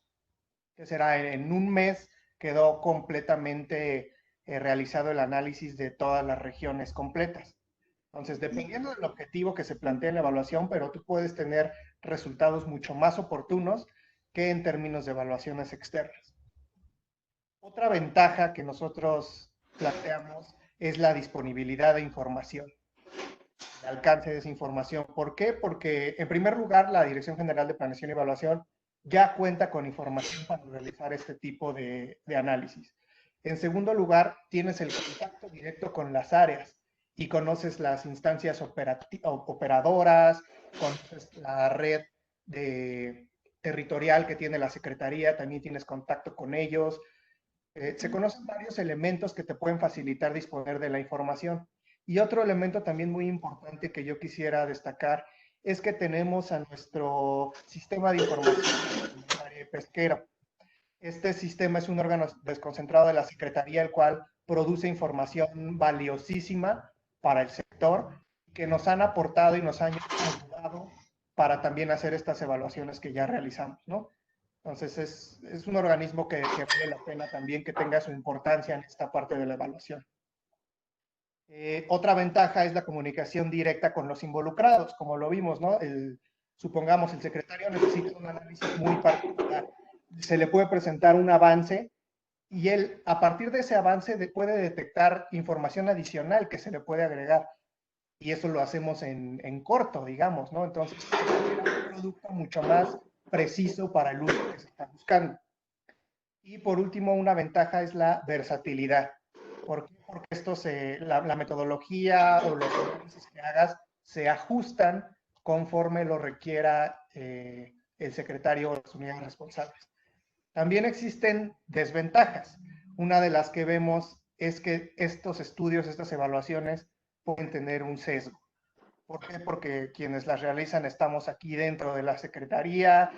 que será en un mes, quedó completamente realizado el análisis de todas las regiones completas. Entonces, dependiendo del objetivo que se plantea en la evaluación, pero tú puedes tener resultados mucho más oportunos que en términos de evaluaciones externas. Otra ventaja que nosotros planteamos es la disponibilidad de información, el alcance de esa información. ¿Por qué? Porque, en primer lugar, la Dirección General de Planeación y Evaluación ya cuenta con información para realizar este tipo de análisis. En segundo lugar, tienes el contacto directo con las áreas y conoces las instancias operadoras, conoces la red territorial que tiene la Secretaría, también tienes contacto con ellos. Se conocen varios elementos que te pueden facilitar disponer de la información. Y otro elemento también muy importante que yo quisiera destacar es que tenemos a nuestro sistema de información pesquero. Este sistema es un órgano desconcentrado de la Secretaría, el cual produce información valiosísima para el sector, que nos han aportado y nos han ayudado para también hacer estas evaluaciones que ya realizamos, ¿no? Entonces, es un organismo que vale la pena también que tenga su importancia en esta parte de la evaluación. Otra ventaja es la comunicación directa con los involucrados, como lo vimos, ¿no? Supongamos el secretario necesita un análisis muy particular. Se le puede presentar un avance y él, a partir de ese avance, puede detectar información adicional que se le puede agregar. Y eso lo hacemos en corto, digamos, ¿no? Entonces, es un producto mucho más preciso para el uso que se está buscando. Y por último, una ventaja es la versatilidad. ¿Por qué? Porque la metodología o los análisis que hagas se ajustan conforme lo requiera el secretario o las unidades responsables. También existen desventajas. Una de las que vemos es que estos estudios, estas evaluaciones, pueden tener un sesgo. ¿Por qué? Porque quienes las realizan estamos aquí dentro de la Secretaría,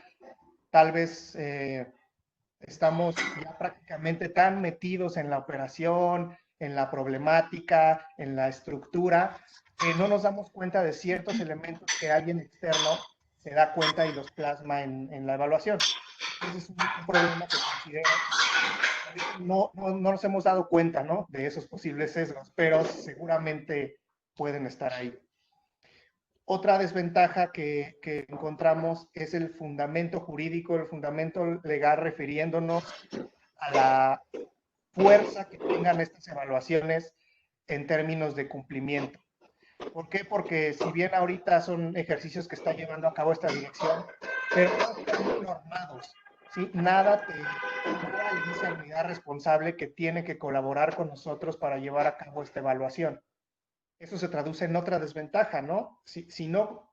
tal vez estamos ya prácticamente tan metidos en la operación, en la problemática, en la estructura, que no nos damos cuenta de ciertos elementos que alguien externo se da cuenta y los plasma en la evaluación. Ese es un problema que considero. No nos hemos dado cuenta, ¿no?, de esos posibles sesgos, pero seguramente pueden estar ahí. Otra desventaja que encontramos es el fundamento jurídico, el fundamento legal, refiriéndonos a la fuerza que tengan estas evaluaciones en términos de cumplimiento. ¿Por qué? Porque si bien ahorita son ejercicios que está llevando a cabo esta dirección, pero están muy normados, ¿sí? Nada le dice a la unidad responsable que tiene que colaborar con nosotros para llevar a cabo esta evaluación. Eso se traduce en otra desventaja, ¿no? Si no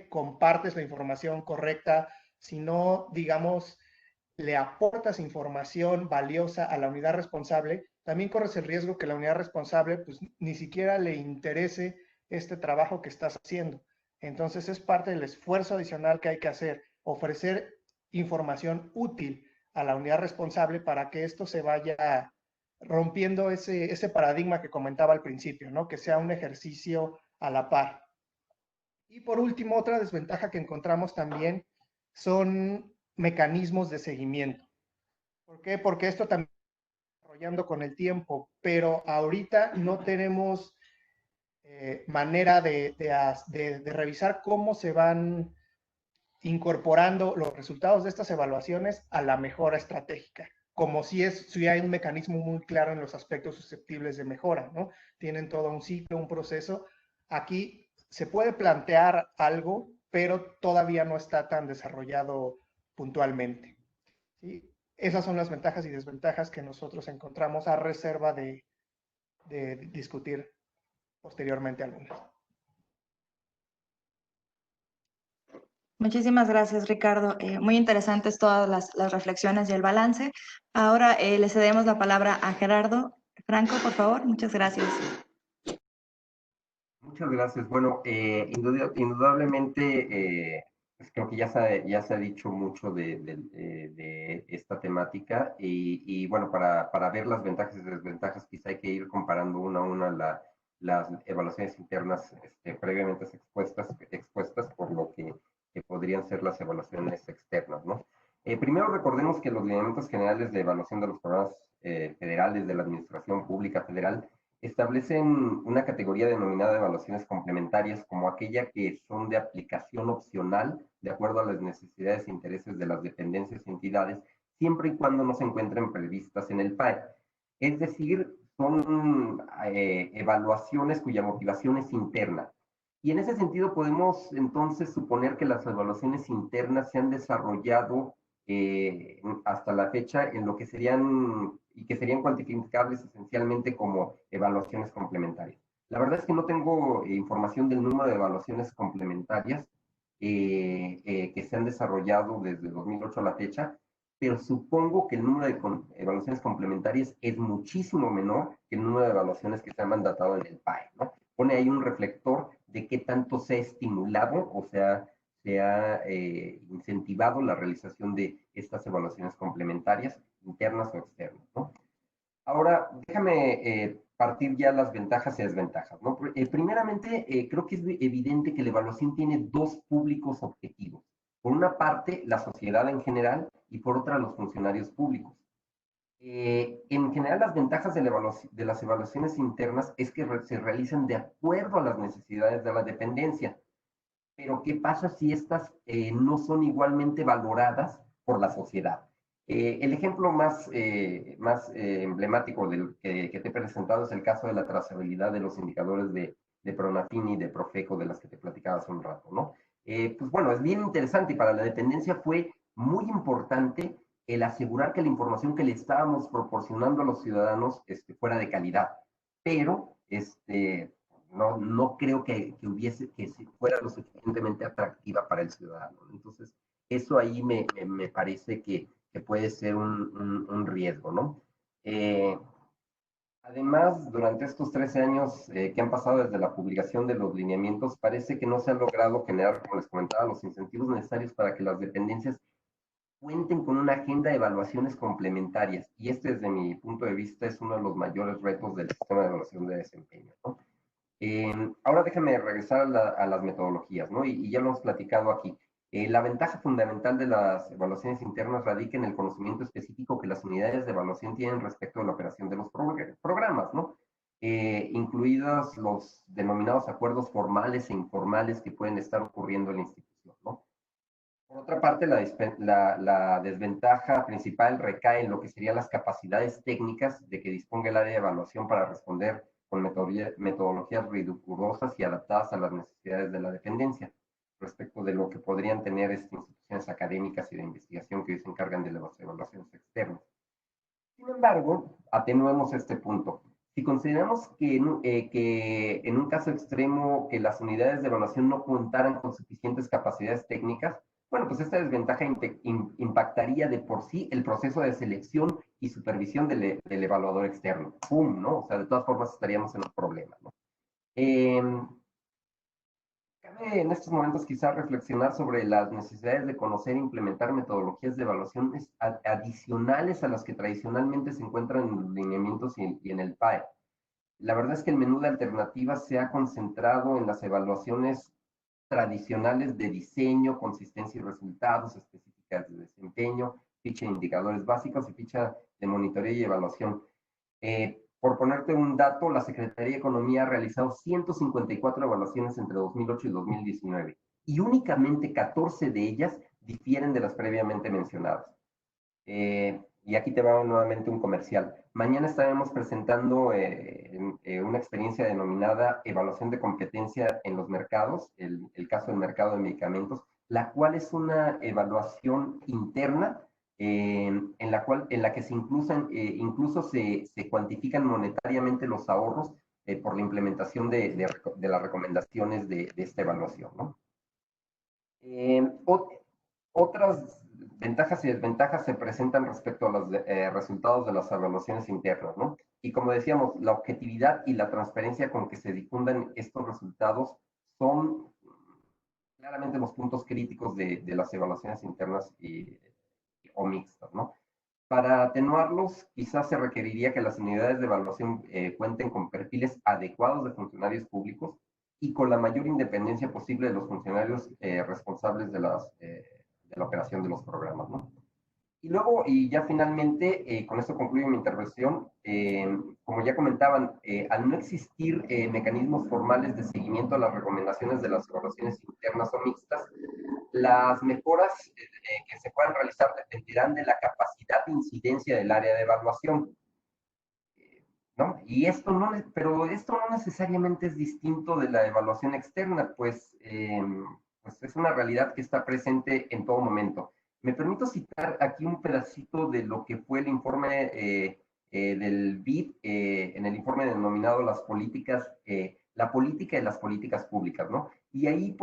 compartes la información correcta, si no, digamos, le aportas información valiosa a la unidad responsable, también corres el riesgo que la unidad responsable pues ni siquiera le interese este trabajo que estás haciendo. Entonces es parte del esfuerzo adicional que hay que hacer, ofrecer información útil a la unidad responsable para que esto se vaya rompiendo ese paradigma que comentaba al principio, ¿no? Que sea un ejercicio a la par. Y por último, otra desventaja que encontramos también son mecanismos de seguimiento. ¿Por qué? Porque esto también está desarrollando con el tiempo, pero ahorita no tenemos manera de revisar cómo se van incorporando los resultados de estas evaluaciones a la mejora estratégica, como si hay un mecanismo muy claro en los aspectos susceptibles de mejora, ¿no? Tienen todo un ciclo, un proceso. Aquí se puede plantear algo, pero todavía no está tan desarrollado puntualmente, ¿sí? Esas son las ventajas y desventajas que nosotros encontramos a reserva de discutir posteriormente algunas. Muchísimas gracias, Ricardo. Muy interesantes todas las reflexiones y el balance. Ahora le cedemos la palabra a Gerardo Franco, por favor. Muchas gracias. Muchas gracias. Bueno, indudablemente, pues creo que ya se ha dicho mucho de esta temática y bueno, para ver las ventajas y desventajas, quizá hay que ir comparando una a una las evaluaciones internas previamente expuestas por lo que podrían ser las evaluaciones externas, ¿no? Primero recordemos que los lineamientos generales de evaluación de los programas federales de la Administración Pública Federal establecen una categoría denominada evaluaciones complementarias como aquella que son de aplicación opcional de acuerdo a las necesidades e intereses de las dependencias y entidades, siempre y cuando no se encuentren previstas en el PAE. Es decir, son evaluaciones cuya motivación es interna. Y en ese sentido podemos entonces suponer que las evaluaciones internas se han desarrollado hasta la fecha en lo que serían y que serían cuantificables esencialmente como evaluaciones complementarias. La verdad es que no tengo información del número de evaluaciones complementarias que se han desarrollado desde 2008 a la fecha, pero supongo que el número de evaluaciones complementarias es muchísimo menor que el número de evaluaciones que se han mandatado en el PAE, ¿no? Pone ahí un reflector de qué tanto se ha estimulado o sea, se ha incentivado la realización de estas evaluaciones complementarias, internas o externas, ¿no? Ahora, déjame partir ya las ventajas y desventajas, ¿no? Primeramente, creo que es evidente que la evaluación tiene dos públicos objetivos. Por una parte, la sociedad en general y por otra, los funcionarios públicos. En general, las ventajas de las evaluaciones internas es que se realizan de acuerdo a las necesidades de la dependencia. Pero, ¿qué pasa si estas no son igualmente valoradas por la sociedad? El ejemplo más emblemático que te he presentado es el caso de la trazabilidad de los indicadores de Pronafini y de Profeco, de las que te platicaba hace un rato, ¿no? Pues bueno, es bien interesante y para la dependencia fue muy importante el asegurar que la información que le estábamos proporcionando a los ciudadanos fuera de calidad. Pero, no creo que fuera lo suficientemente atractiva para el ciudadano. Entonces, eso ahí me parece que puede ser un riesgo, ¿no? Además, durante estos 13 años que han pasado desde la publicación de los lineamientos, parece que no se han logrado generar, como les comentaba, los incentivos necesarios para que las dependencias cuenten con una agenda de evaluaciones complementarias. Y desde mi punto de vista, es uno de los mayores retos del sistema de evaluación de desempeño, ¿no? Ahora déjame regresar a las metodologías, ¿no? Y ya lo hemos platicado aquí. La ventaja fundamental de las evaluaciones internas radica en el conocimiento específico que las unidades de evaluación tienen respecto a la operación de los programas, ¿no? Incluidos los denominados acuerdos formales e informales que pueden estar ocurriendo en la institución, ¿no? Por otra parte, la desventaja principal recae en lo que serían las capacidades técnicas de que disponga el área de evaluación para responder con metodologías rigurosas y adaptadas a las necesidades de la dependencia, respecto de lo que podrían tener instituciones académicas y de investigación que hoy se encargan de las evaluaciones externas. Sin embargo, atenuemos este punto. Si consideramos que en un caso extremo que las unidades de evaluación no contaran con suficientes capacidades técnicas, bueno, pues esta desventaja impactaría de por sí el proceso de selección y supervisión del evaluador externo. ¡Pum! ¿No? O sea, de todas formas estaríamos en un problema, ¿no? Cabe en estos momentos quizás reflexionar sobre las necesidades de conocer e implementar metodologías de evaluación adicionales a las que tradicionalmente se encuentran en los lineamientos y en el PAE. La verdad es que el menú de alternativas se ha concentrado en las evaluaciones tradicionales de diseño, consistencia y resultados, especificación políticas de desempeño, ficha de indicadores básicos y ficha de monitoreo y evaluación. Por ponerte un dato, la Secretaría de Economía ha realizado 154 evaluaciones entre 2008 y 2019 y únicamente 14 de ellas difieren de las previamente mencionadas. Y aquí te va nuevamente un comercial. Mañana estaremos presentando una experiencia denominada Evaluación de Competencia en los Mercados, el caso del mercado de medicamentos, la cual es una evaluación interna en la que incluso se cuantifican monetariamente los ahorros por la implementación de las recomendaciones de esta evaluación, ¿no? Otras ventajas y desventajas se presentan respecto a los resultados de las evaluaciones internas, ¿no? Y como decíamos, la objetividad y la transparencia con que se difundan estos resultados son claramente los puntos críticos de las evaluaciones internas o mixtas, ¿no? Para atenuarlos, quizás se requeriría que las unidades de evaluación cuenten con perfiles adecuados de funcionarios públicos y con la mayor independencia posible de los funcionarios responsables de la operación de los programas, ¿no? Y luego, y ya finalmente, con esto concluyo mi intervención, como ya comentaban, al no existir mecanismos formales de seguimiento a las recomendaciones de las evaluaciones internas o mixtas, las mejoras que se puedan realizar dependerán de la capacidad de incidencia del área de evaluación, ¿no? Y pero esto no necesariamente es distinto de la evaluación externa, pues es una realidad que está presente en todo momento. Me permito citar aquí un pedacito de lo que fue el informe del BID, en el informe denominado la política de las políticas públicas, ¿no? Y ahí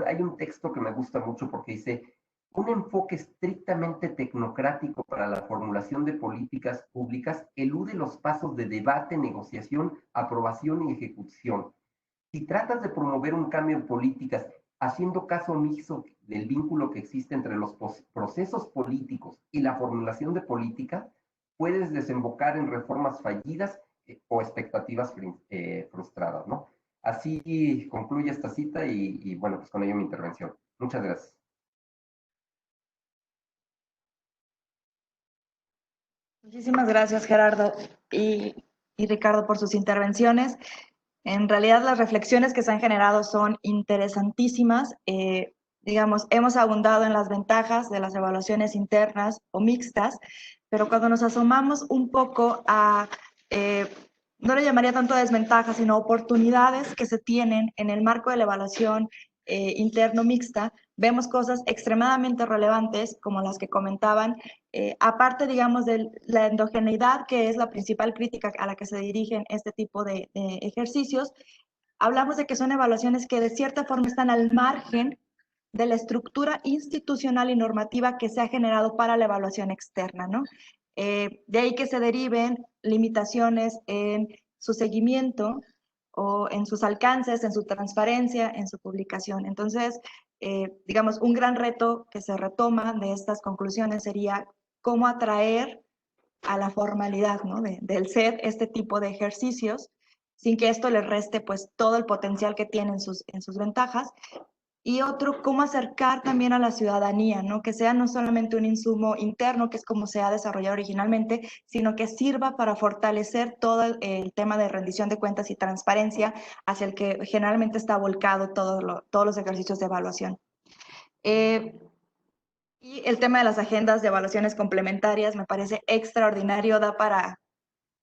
hay un texto que me gusta mucho porque dice: un enfoque estrictamente tecnocrático para la formulación de políticas públicas elude los pasos de debate, negociación, aprobación y ejecución. Si tratas de promover un cambio en políticas haciendo caso omiso del vínculo que existe entre los procesos políticos y la formulación de política, puedes desembocar en reformas fallidas o expectativas frustradas, ¿no? Así concluye esta cita y bueno, pues con ello mi intervención. Muchas gracias. Muchísimas gracias, Gerardo y Ricardo, por sus intervenciones. En realidad, las reflexiones que se han generado son interesantísimas. Digamos, hemos abundado en las ventajas de las evaluaciones internas o mixtas, pero cuando nos asomamos un poco a, no le llamaría tanto desventajas, sino oportunidades que se tienen en el marco de la evaluación interno mixta, vemos cosas extremadamente relevantes, como las que comentaban, aparte, digamos, de la endogeneidad, que es la principal crítica a la que se dirigen este tipo de ejercicios. Hablamos de que son evaluaciones que de cierta forma están al margen de la estructura institucional y normativa que se ha generado para la evaluación externa, ¿no? De ahí que se deriven limitaciones en su seguimiento o en sus alcances, en su transparencia, en su publicación. Entonces, digamos, un gran reto que se retoma de estas conclusiones sería cómo atraer a la formalidad, ¿no? del SED este tipo de ejercicios, sin que esto le reste pues todo el potencial que tiene en sus ventajas. Y otro, cómo acercar también a la ciudadanía, ¿no? Que sea no solamente un insumo interno, que es como se ha desarrollado originalmente, sino que sirva para fortalecer todo el tema de rendición de cuentas y transparencia hacia el que generalmente está volcado todos los ejercicios de evaluación. Y el tema de las agendas de evaluaciones complementarias me parece extraordinario, da para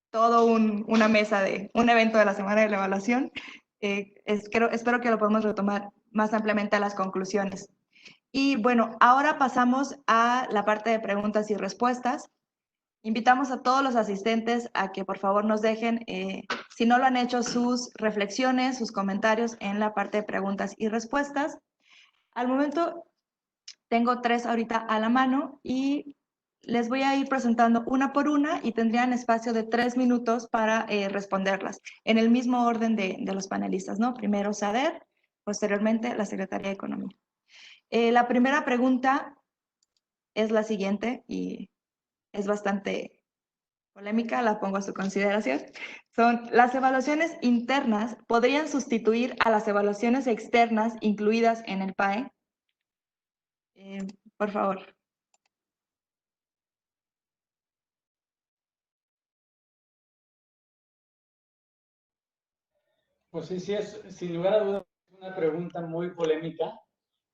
todo una mesa de un evento de la Semana de la Evaluación. Espero que lo podamos retomar más ampliamente a las conclusiones. Y bueno, ahora pasamos a la parte de preguntas y respuestas. Invitamos a todos los asistentes a que por favor nos dejen, si no lo han hecho, sus reflexiones, sus comentarios en la parte de preguntas y respuestas. Al momento tengo 3 ahorita a la mano y les voy a ir presentando una por una y tendrían espacio de 3 minutos para responderlas, en el mismo orden de los panelistas, ¿no? Primero SADER, posteriormente la Secretaría de Economía. La primera pregunta es la siguiente y es bastante polémica, la pongo a su consideración. Son: ¿las evaluaciones internas podrían sustituir a las evaluaciones externas incluidas en el PAE? Por favor. Pues sí, sí, es sin lugar a dudas una pregunta muy polémica.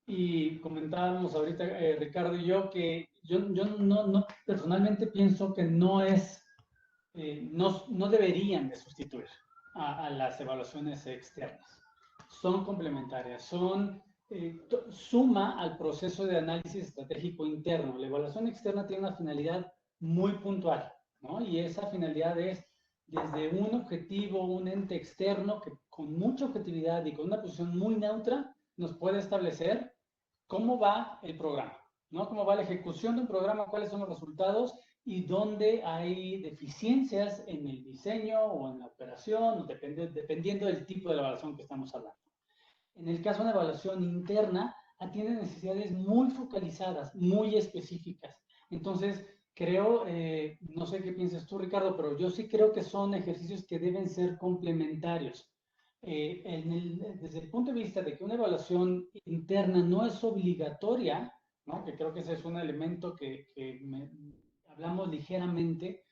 Y comentábamos ahorita, Ricardo y yo, que yo no personalmente pienso que no deberían de sustituir a las evaluaciones externas. Son complementarias, suma al proceso de análisis estratégico interno. La evaluación externa tiene una finalidad muy puntual, ¿no? Y esa finalidad es desde un objetivo, un ente externo que con mucha objetividad y con una posición muy neutra nos puede establecer cómo va el programa, ¿no? Cómo va la ejecución de un programa, cuáles son los resultados y dónde hay deficiencias en el diseño o en la operación, dependiendo del tipo de la evaluación que estamos hablando. En el caso de una evaluación interna, atiende necesidades muy focalizadas, muy específicas. Entonces, creo, no sé qué piensas tú, Ricardo, pero yo sí creo que son ejercicios que deben ser complementarios. Desde el punto de vista de que una evaluación interna no es obligatoria, ¿no? Que creo que ese es un elemento hablamos ligeramente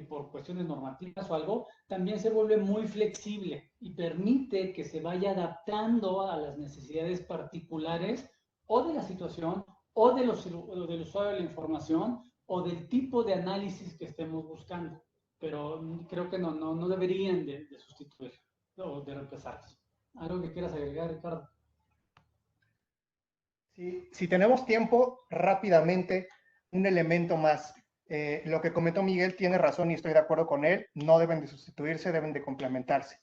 por cuestiones normativas o algo, también se vuelve muy flexible y permite que se vaya adaptando a las necesidades particulares o de la situación o del usuario de la información o del tipo de análisis que estemos buscando. Pero creo que no deberían de sustituir o de reemplazarlos. ¿Algo que quieras agregar, Ricardo? Sí, si tenemos tiempo, rápidamente, un elemento más. Lo que comentó Miguel tiene razón y estoy de acuerdo con él, no deben de sustituirse, deben de complementarse.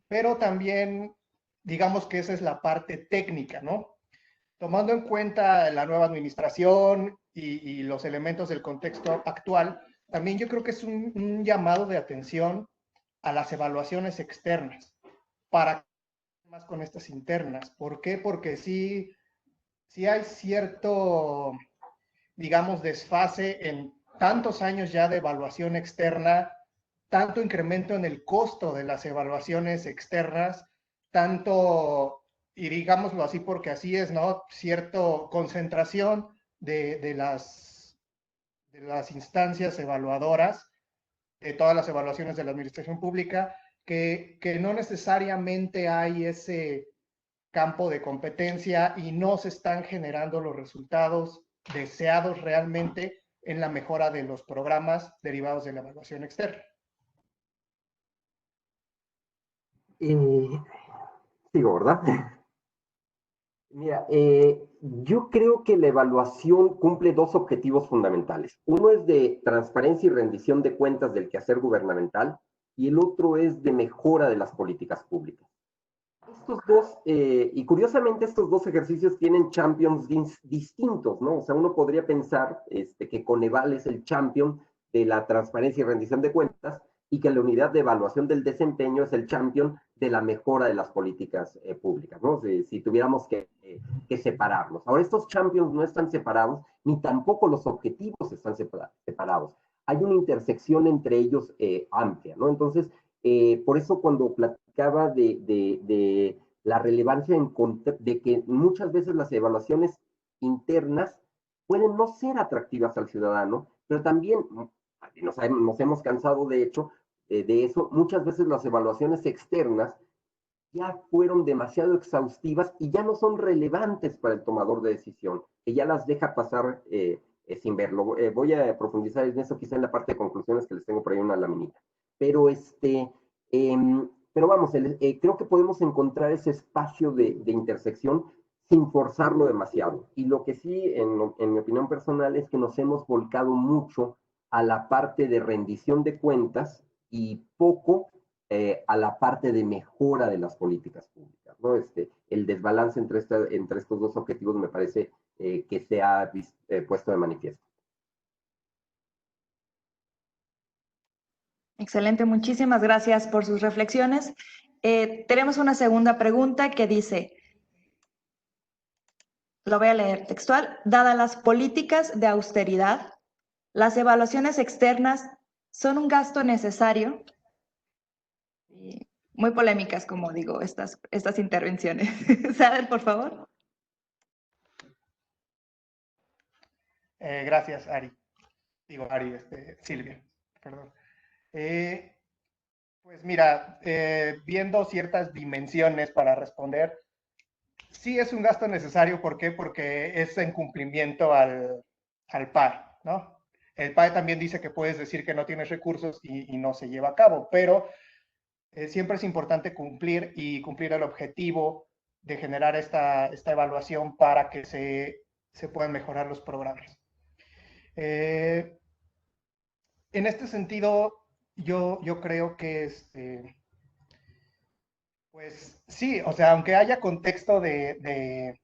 Pero también, digamos que esa es la parte técnica, ¿no? Tomando en cuenta la nueva administración y los elementos del contexto actual, también yo creo que es un llamado de atención a las evaluaciones externas para más con estas internas. ¿Por qué? Porque sí hay cierto, digamos, desfase en tantos años ya de evaluación externa, tanto incremento en el costo de las evaluaciones externas, tanto, y digámoslo así porque así es, ¿no? Cierto concentración de las instancias evaluadoras, de todas las evaluaciones de la administración pública, que no necesariamente hay ese campo de competencia y no se están generando los resultados deseados realmente en la mejora de los programas derivados de la evaluación externa. Sigo, ¿verdad? Mira, yo creo que la evaluación cumple dos objetivos fundamentales. Uno es de transparencia y rendición de cuentas del quehacer gubernamental y el otro es de mejora de las políticas públicas. Estos dos, y curiosamente estos dos ejercicios tienen champions distintos, ¿no? O sea, uno podría pensar que Coneval es el champion de la transparencia y rendición de cuentas y que la unidad de evaluación del desempeño es el champion de la mejora de las políticas públicas, ¿no? Si tuviéramos que separarlos. Ahora, estos champions no están separados, ni tampoco los objetivos están separados. Hay una intersección entre ellos amplia, ¿no? Entonces, por eso cuando platicaba de la relevancia de que muchas veces las evaluaciones internas pueden no ser atractivas al ciudadano, pero también nos hemos cansado de hecho de eso, muchas veces las evaluaciones externas ya fueron demasiado exhaustivas y ya no son relevantes para el tomador de decisión, que ya las deja pasar sin verlo. Voy a profundizar en eso quizá en la parte de conclusiones que les tengo por ahí una laminita. Pero pero vamos, creo que podemos encontrar ese espacio de intersección sin forzarlo demasiado. Y lo que sí, en mi opinión personal, es que nos hemos volcado mucho a la parte de rendición de cuentas y poco a la parte de mejora de las políticas públicas, ¿no? El desbalance entre estos dos objetivos me parece que se ha puesto de manifiesto. Excelente, muchísimas gracias por sus reflexiones. Tenemos una segunda pregunta que dice, lo voy a leer textual, dadas las políticas de austeridad, ¿las evaluaciones externas son un gasto necesario? Muy polémicas, como digo, estas intervenciones. Saber, por favor. Gracias, Ari. Digo, Ari, Silvia, perdón. Pues mira, viendo ciertas dimensiones para responder, sí es un gasto necesario. ¿Por qué? Porque es en cumplimiento al PAE, ¿no? El PAE también dice que puedes decir que no tienes recursos y no se lleva a cabo, pero siempre es importante cumplir y cumplir el objetivo de generar esta evaluación para que se puedan mejorar los programas. En este sentido, yo creo que pues sí, o sea, aunque haya contexto de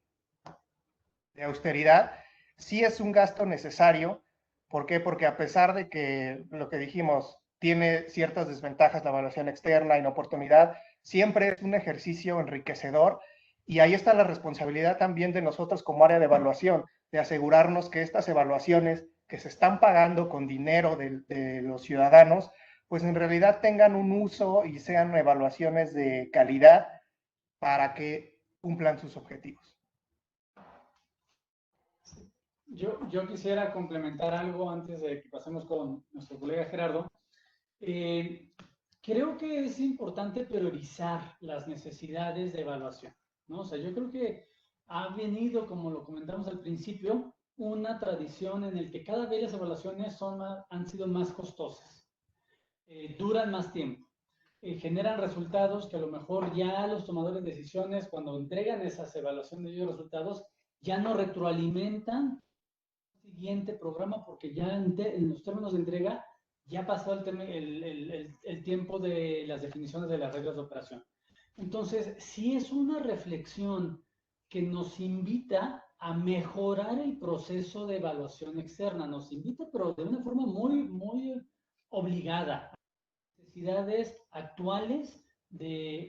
austeridad, sí es un gasto necesario. ¿Por qué? Porque a pesar de que lo que dijimos tiene ciertas desventajas la evaluación externa, inoportunidad, siempre es un ejercicio enriquecedor y ahí está la responsabilidad también de nosotros como área de evaluación, de asegurarnos que estas evaluaciones que se están pagando con dinero de los ciudadanos, pues en realidad tengan un uso y sean evaluaciones de calidad para que cumplan sus objetivos. Yo quisiera complementar algo antes de que pasemos con nuestro colega Gerardo. Creo que es importante priorizar las necesidades de evaluación, ¿no? O sea, yo creo que ha venido, como lo comentamos al principio, una tradición en el que cada vez las evaluaciones han sido más costosas, duran más tiempo, generan resultados que a lo mejor ya los tomadores de decisiones, cuando entregan esas evaluaciones y los resultados, ya no retroalimentan siguiente programa porque ya en los términos de entrega ya pasó el tiempo de las definiciones de las reglas de operación. Entonces, sí es una reflexión que nos invita a mejorar el proceso de evaluación externa, nos invita, pero de una forma muy obligada, a necesidades actuales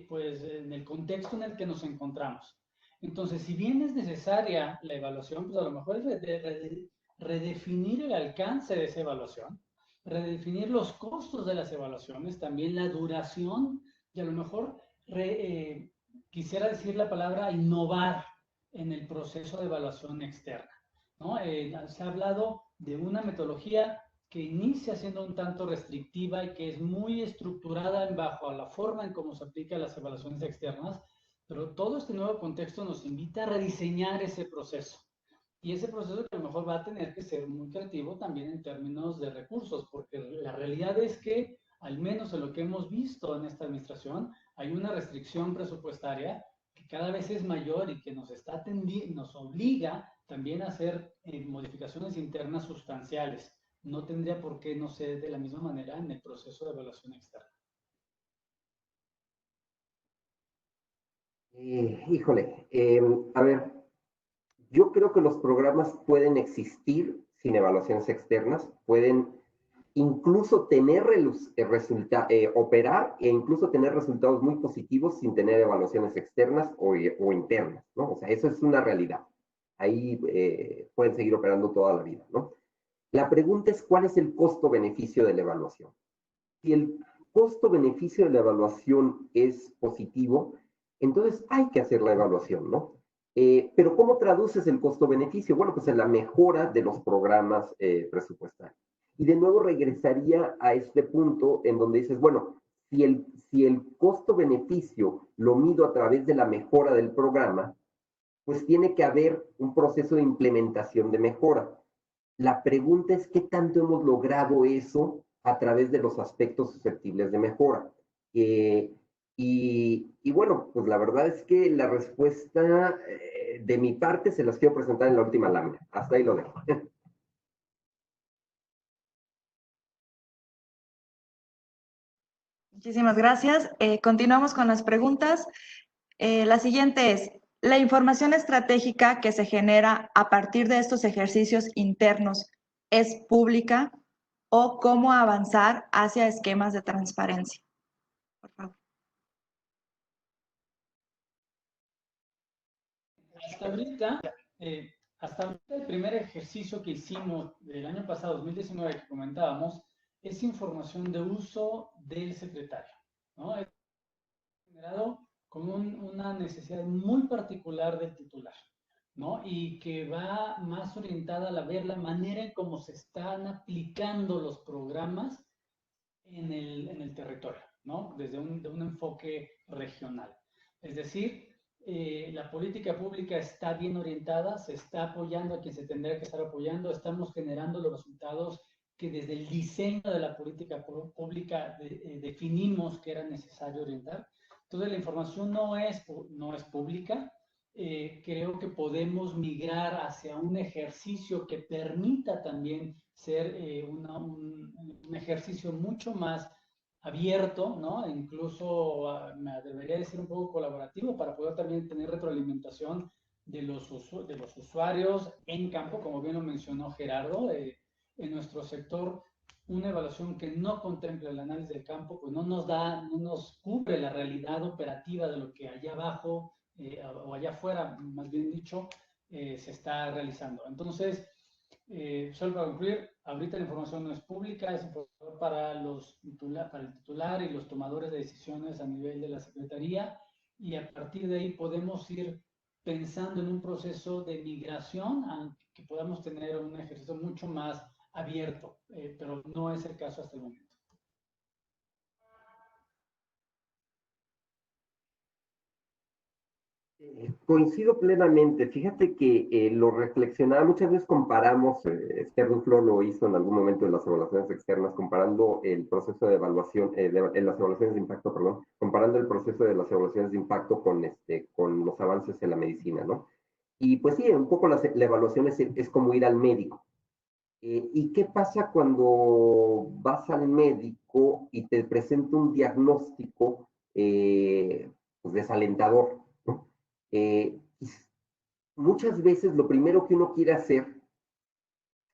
pues, en el contexto en el que nos encontramos. Entonces, si bien es necesaria la evaluación, pues a lo mejor es redefinir el alcance de esa evaluación, redefinir los costos de las evaluaciones, también la duración y a lo mejor quisiera decir la palabra innovar en el proceso de evaluación externa, ¿no? Se ha hablado de una metodología que inicia siendo un tanto restrictiva y que es muy estructurada bajo la forma en cómo se aplican las evaluaciones externas, pero todo este nuevo contexto nos invita a rediseñar ese proceso. Y ese proceso que a lo mejor va a tener que ser muy creativo también en términos de recursos, porque la realidad es que, al menos en lo que hemos visto en esta administración, hay una restricción presupuestaria que cada vez es mayor y que nos obliga también a hacer modificaciones internas sustanciales. No tendría por qué no ser de la misma manera en el proceso de evaluación externa. Híjole, a ver, yo creo que los programas pueden existir sin evaluaciones externas, pueden incluso tener operar e incluso tener resultados muy positivos sin tener evaluaciones externas o internas, ¿no? O sea, eso es una realidad. Ahí pueden seguir operando toda la vida, ¿no? La pregunta es, ¿cuál es el costo-beneficio de la evaluación? Si el costo-beneficio de la evaluación es positivo, entonces hay que hacer la evaluación, ¿no? Pero ¿cómo traduces el costo-beneficio? Bueno, pues en la mejora de los programas presupuestarios. Y de nuevo regresaría a este punto en donde dices, bueno, si el costo-beneficio lo mido a través de la mejora del programa, pues tiene que haber un proceso de implementación de mejora. La pregunta es qué tanto hemos logrado eso a través de los aspectos susceptibles de mejora. Y bueno, pues la verdad es que la respuesta de mi parte se las quiero presentar en la última lámina. Hasta ahí lo dejo. Muchísimas gracias. Continuamos con las preguntas. La siguiente es, ¿la información estratégica que se genera a partir de estos ejercicios internos es pública o cómo avanzar hacia esquemas de transparencia? Por favor. Hasta ahorita el primer ejercicio que hicimos del año pasado, 2019, que comentábamos, es información de uso del secretario, ¿no? Es generado con una necesidad muy particular del titular, ¿no? Y que va más orientada a ver la manera en cómo se están aplicando los programas en el territorio, ¿no? Desde de un enfoque regional. Es decir, la política pública está bien orientada, se está apoyando a quien se tendría que estar apoyando, estamos generando los resultados que desde el diseño de la política pública definimos que era necesario orientar. Entonces la información no es pública. Creo que podemos migrar hacia un ejercicio que permita también ser un ejercicio mucho más abierto, ¿no? Incluso me debería decir un poco colaborativo para poder también tener retroalimentación de los usuarios en campo, como bien lo mencionó Gerardo. En nuestro sector, una evaluación que no contempla el análisis del campo, pues no nos cubre la realidad operativa de lo que allá abajo o allá afuera, más bien dicho, se está realizando. Entonces, solo para concluir, ahorita la información no es pública, es importante para el titular y los tomadores de decisiones a nivel de la Secretaría, y a partir de ahí podemos ir pensando en un proceso de migración a que podamos tener un ejercicio mucho más abierto, pero no es el caso hasta el momento. Coincido plenamente. Fíjate que lo reflexionaba, muchas veces comparamos, Ruflo lo hizo en algún momento en las evaluaciones externas, comparando el proceso de evaluación, en las evaluaciones de impacto, perdón, comparando el proceso de las evaluaciones de impacto con los avances en la medicina, ¿no? Y pues sí, un poco la evaluación es como ir al médico. ¿Y qué pasa cuando vas al médico y te presenta un diagnóstico pues desalentador, ¿no? Muchas veces lo primero que uno quiere hacer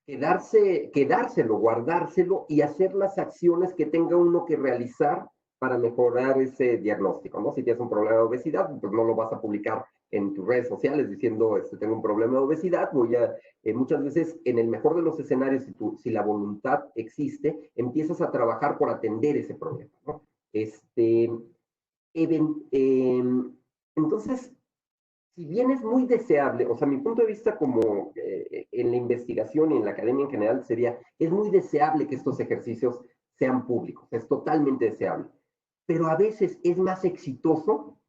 quedárselo, guardárselo y hacer las acciones que tenga uno que realizar para mejorar ese diagnóstico, ¿no? Si tienes un problema de obesidad, pues no lo vas a publicar en tus redes sociales diciendo, tengo un problema de obesidad, muchas veces, en el mejor de los escenarios, si la voluntad existe, empiezas a trabajar por atender ese problema, ¿no? Entonces, si bien es muy deseable, o sea, mi punto de vista como en la investigación y en la academia en general sería, es muy deseable que estos ejercicios sean públicos, es totalmente deseable, pero a veces es más exitoso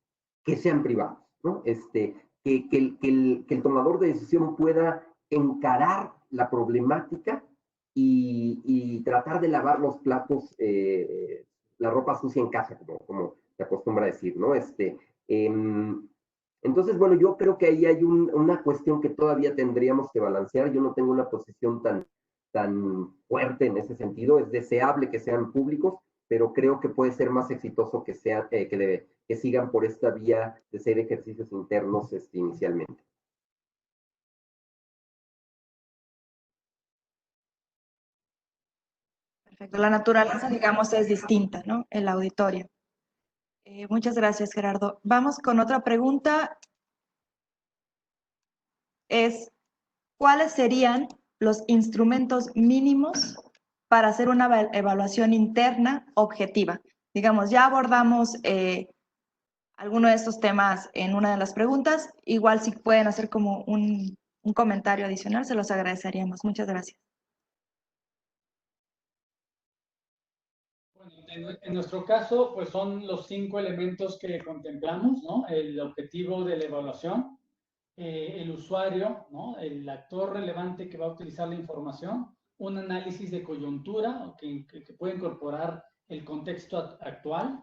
que sean privados, ¿no? Que el tomador de decisión pueda encarar la problemática y tratar de lavar los platos, la ropa sucia en casa, como se acostumbra a decir, ¿no? Entonces, bueno, yo creo que ahí hay una cuestión que todavía tendríamos que balancear. Yo no tengo una posición tan fuerte en ese sentido. Es deseable que sean públicos, pero creo que puede ser más exitoso que sigan por esta vía de ser ejercicios internos inicialmente. Perfecto. La naturaleza, digamos, es distinta, ¿no? El auditorio. Muchas gracias, Gerardo. Vamos con otra pregunta. ¿Cuáles serían los instrumentos mínimos para hacer una evaluación interna objetiva? Digamos, ya abordamos alguno de estos temas en una de las preguntas. Igual si pueden hacer como un comentario adicional, se los agradeceríamos. Muchas gracias. Bueno, en nuestro caso, pues son los 5 elementos que contemplamos, ¿no? El objetivo de la evaluación, el usuario, ¿no? El actor relevante que va a utilizar la información, un análisis de coyuntura que puede incorporar el contexto actual,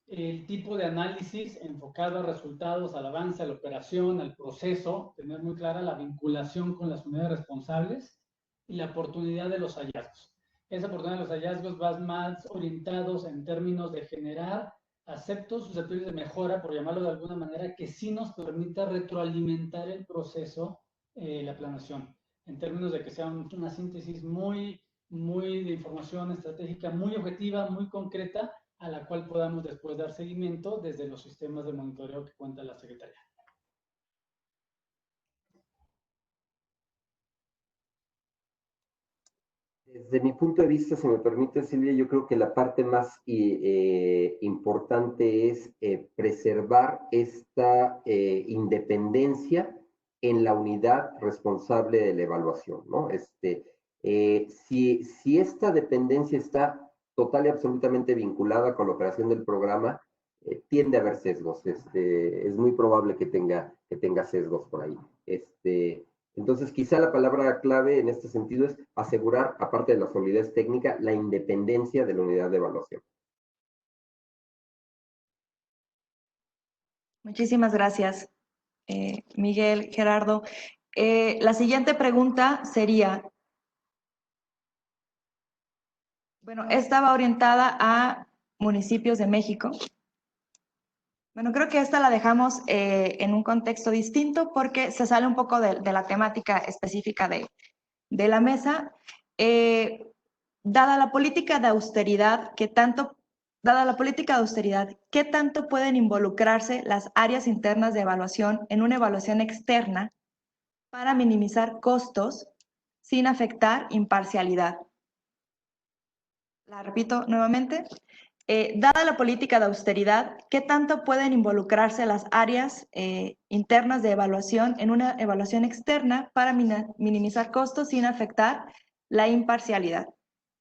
el tipo de análisis enfocado a resultados, al avance, a la operación, al proceso, tener muy clara la vinculación con las unidades responsables y la oportunidad de los hallazgos. Esa oportunidad de los hallazgos va más orientados en términos de generar aceptos susceptibles de mejora, por llamarlo de alguna manera, que sí nos permita retroalimentar el proceso, la planeación, en términos de que sea una síntesis muy de información estratégica, muy objetiva, muy concreta, a la cual podamos después dar seguimiento desde los sistemas de monitoreo que cuenta la Secretaría. Desde mi punto de vista, si me permite, Silvia, yo creo que la parte más importante es preservar esta independencia en la unidad responsable de la evaluación, ¿no? Si esta dependencia está total y absolutamente vinculada con la operación del programa, tiende a haber sesgos. Es muy probable que tenga sesgos por ahí. Entonces, quizá la palabra clave en este sentido es asegurar, aparte de la solidez técnica, la independencia de la unidad de evaluación. Muchísimas gracias, Miguel, Gerardo. La siguiente pregunta sería, bueno, esta va orientada a municipios de México. Bueno, creo que esta la dejamos en un contexto distinto porque se sale un poco de la temática específica de la mesa. Dada la política de austeridad, ¿qué tanto pueden involucrarse las áreas internas de evaluación en una evaluación externa para minimizar costos sin afectar imparcialidad? La repito nuevamente. Dada la política de austeridad, ¿qué tanto pueden involucrarse las áreas internas de evaluación en una evaluación externa para minimizar costos sin afectar la imparcialidad?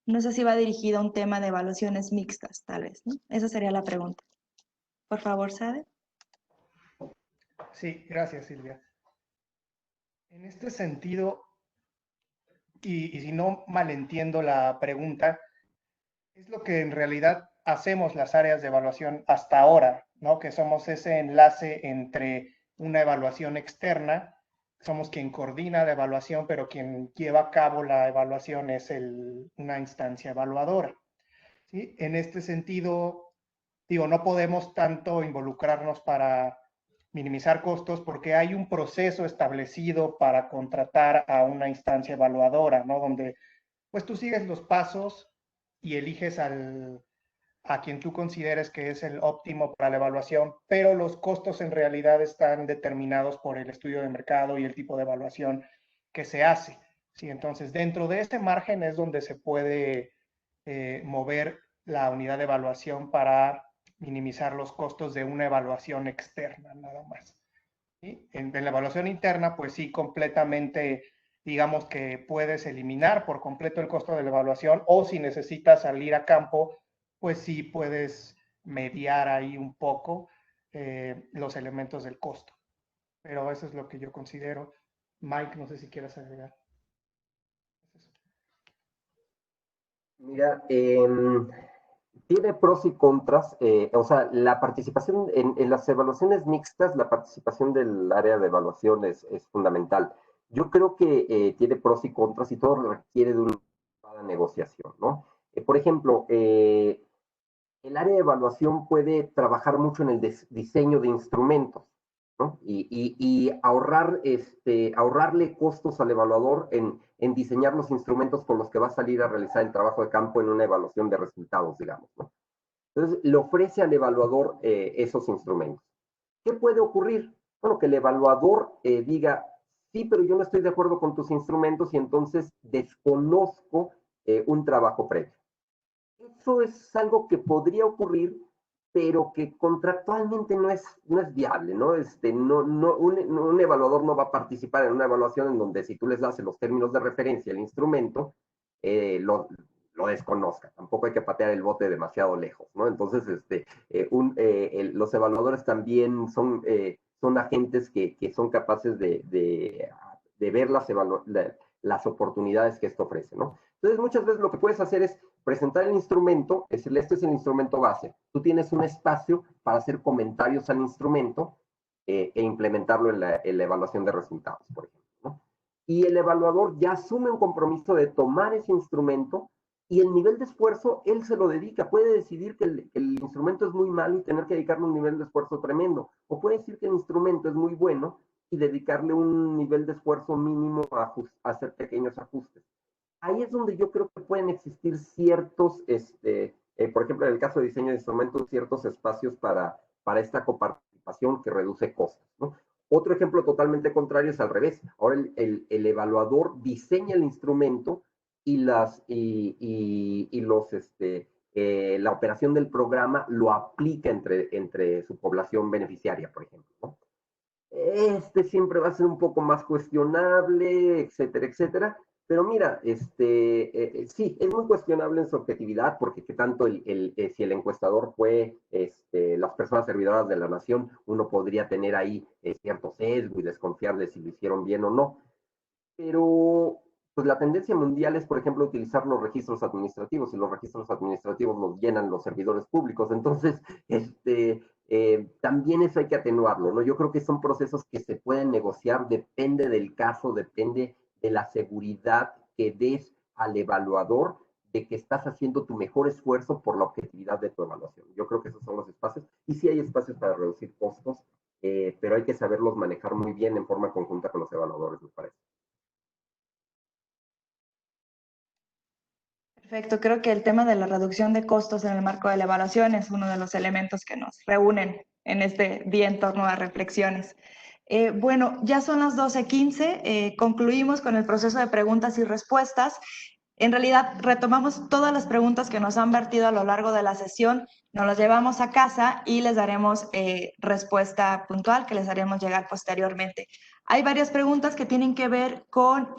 No sé si va dirigido a un tema de evaluaciones mixtas, tal vez, ¿no? Esa sería la pregunta. Por favor, Sade. Sí, gracias, Silvia. En este sentido, y si no malentiendo la pregunta, es lo que en realidad hacemos las áreas de evaluación hasta ahora, ¿no? Que somos ese enlace entre una evaluación externa, somos quien coordina la evaluación, pero quien lleva a cabo la evaluación es una instancia evaluadora, ¿sí? En este sentido, digo, no podemos tanto involucrarnos para minimizar costos porque hay un proceso establecido para contratar a una instancia evaluadora, ¿no? Donde pues tú sigues los pasos y eliges a quien tú consideres que es el óptimo para la evaluación, pero los costos en realidad están determinados por el estudio de mercado y el tipo de evaluación que se hace. ¿Sí? Entonces, dentro de este margen es donde se puede mover la unidad de evaluación para minimizar los costos de una evaluación externa, nada más. ¿Sí? En la evaluación interna, pues sí, completamente, digamos que puedes eliminar por completo el costo de la evaluación, o si necesitas salir a campo, pues sí puedes mediar ahí un poco los elementos del costo. Pero eso es lo que yo considero. Mike, no sé si quieras agregar. Mira, tiene pros y contras. O sea, la participación en las evaluaciones mixtas, la participación del área de evaluación es fundamental. Yo creo que tiene pros y contras y todo requiere de una negociación, ¿no? Por ejemplo, el área de evaluación puede trabajar mucho en el diseño de instrumentos, ¿no? Y ahorrarle costos al evaluador en diseñar los instrumentos con los que va a salir a realizar el trabajo de campo en una evaluación de resultados, digamos, ¿no? Entonces, le ofrece al evaluador esos instrumentos. ¿Qué puede ocurrir? Bueno, que el evaluador diga, sí, pero yo no estoy de acuerdo con tus instrumentos y entonces desconozco un trabajo previo. Eso es algo que podría ocurrir, pero que contractualmente no es viable, ¿no? Un evaluador no va a participar en una evaluación en donde si tú les das los términos de referencia al instrumento, lo desconozca. Tampoco hay que patear el bote demasiado lejos, ¿no? Entonces, los evaluadores también son agentes que son capaces de ver las oportunidades que esto ofrece, ¿no? Entonces, muchas veces lo que puedes hacer es presentar el instrumento, es decir, este es el instrumento base. Tú tienes un espacio para hacer comentarios al instrumento e implementarlo en la evaluación de resultados, por ejemplo, ¿no? Y el evaluador ya asume un compromiso de tomar ese instrumento y el nivel de esfuerzo él se lo dedica. Puede decidir que el instrumento es muy malo y tener que dedicarle un nivel de esfuerzo tremendo. O puede decir que el instrumento es muy bueno y dedicarle un nivel de esfuerzo mínimo a hacer pequeños ajustes. Ahí es donde yo creo que pueden existir ciertos, por ejemplo, en el caso de diseño de instrumentos, ciertos espacios para esta coparticipación que reduce costos, ¿no? Otro ejemplo totalmente contrario es al revés. Ahora el evaluador diseña el instrumento y la operación del programa lo aplica entre su población beneficiaria, por ejemplo, ¿no? Siempre va a ser un poco más cuestionable, etcétera, etcétera. Pero mira, sí, es muy cuestionable en su objetividad, porque qué tanto si el encuestador fue las personas servidoras de la nación, uno podría tener ahí cierto sesgo y desconfiar de si lo hicieron bien o no. Pero pues la tendencia mundial es, por ejemplo, utilizar los registros administrativos, y los registros administrativos los llenan los servidores públicos. Entonces, también eso hay que atenuarlo, ¿no? Yo creo que son procesos que se pueden negociar, depende del caso, depende de la seguridad que des al evaluador de que estás haciendo tu mejor esfuerzo por la objetividad de tu evaluación. Yo creo que esos son los espacios, y sí hay espacios para reducir costos, pero hay que saberlos manejar muy bien en forma conjunta con los evaluadores, me parece. Perfecto, creo que el tema de la reducción de costos en el marco de la evaluación es uno de los elementos que nos reúnen en este día en torno a reflexiones. Bueno, ya son las 12:15, concluimos con el proceso de preguntas y respuestas. En realidad, retomamos todas las preguntas que nos han vertido a lo largo de la sesión, nos las llevamos a casa y les daremos respuesta puntual que les haremos llegar posteriormente. Hay varias preguntas que tienen que ver con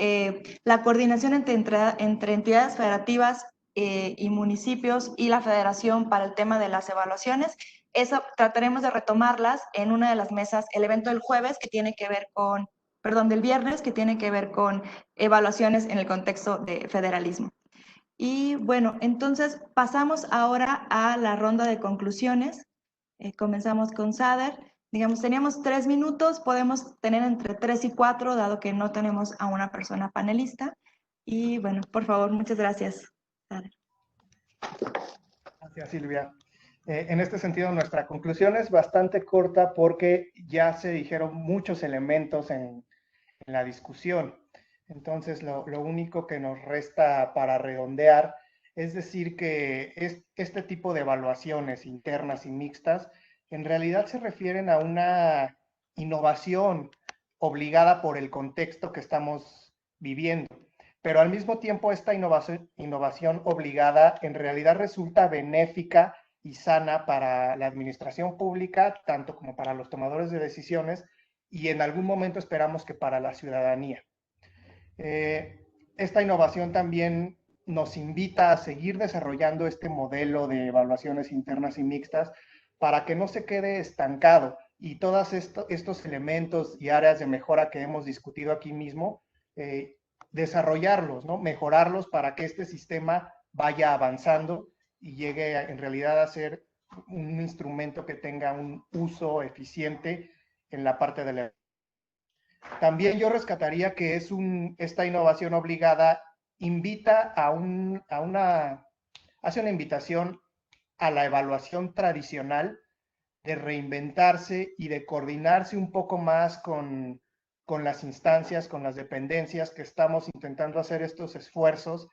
la coordinación entre entidades federativas y municipios y la federación para el tema de las evaluaciones. Eso trataremos de retomarlas en una de las mesas, el evento del jueves que tiene que ver con, perdón, del viernes que tiene que ver con evaluaciones en el contexto de federalismo. Y bueno, entonces pasamos ahora a la ronda de conclusiones. Comenzamos con Sader. Digamos, teníamos 3 minutos, podemos tener entre 3 y 4, dado que no tenemos a una persona panelista. Y bueno, por favor, muchas gracias, Sader. Gracias, Silvia. En este sentido, nuestra conclusión es bastante corta porque ya se dijeron muchos elementos en la discusión. Entonces, lo único que nos resta para redondear es decir que este tipo de evaluaciones internas y mixtas en realidad se refieren a una innovación obligada por el contexto que estamos viviendo. Pero al mismo tiempo esta innovación obligada en realidad resulta benéfica y sana para la administración pública, tanto como para los tomadores de decisiones, y en algún momento esperamos que para la ciudadanía. Esta innovación también nos invita a seguir desarrollando este modelo de evaluaciones internas y mixtas para que no se quede estancado y todos estos elementos y áreas de mejora que hemos discutido aquí mismo, desarrollarlos, ¿no? Mejorarlos para que este sistema vaya avanzando y llegue en realidad a ser un instrumento que tenga un uso eficiente en la parte de la... También yo rescataría que esta innovación obligada invita hace una invitación a la evaluación tradicional de reinventarse y de coordinarse un poco más con las instancias, con las dependencias que estamos intentando hacer estos esfuerzos.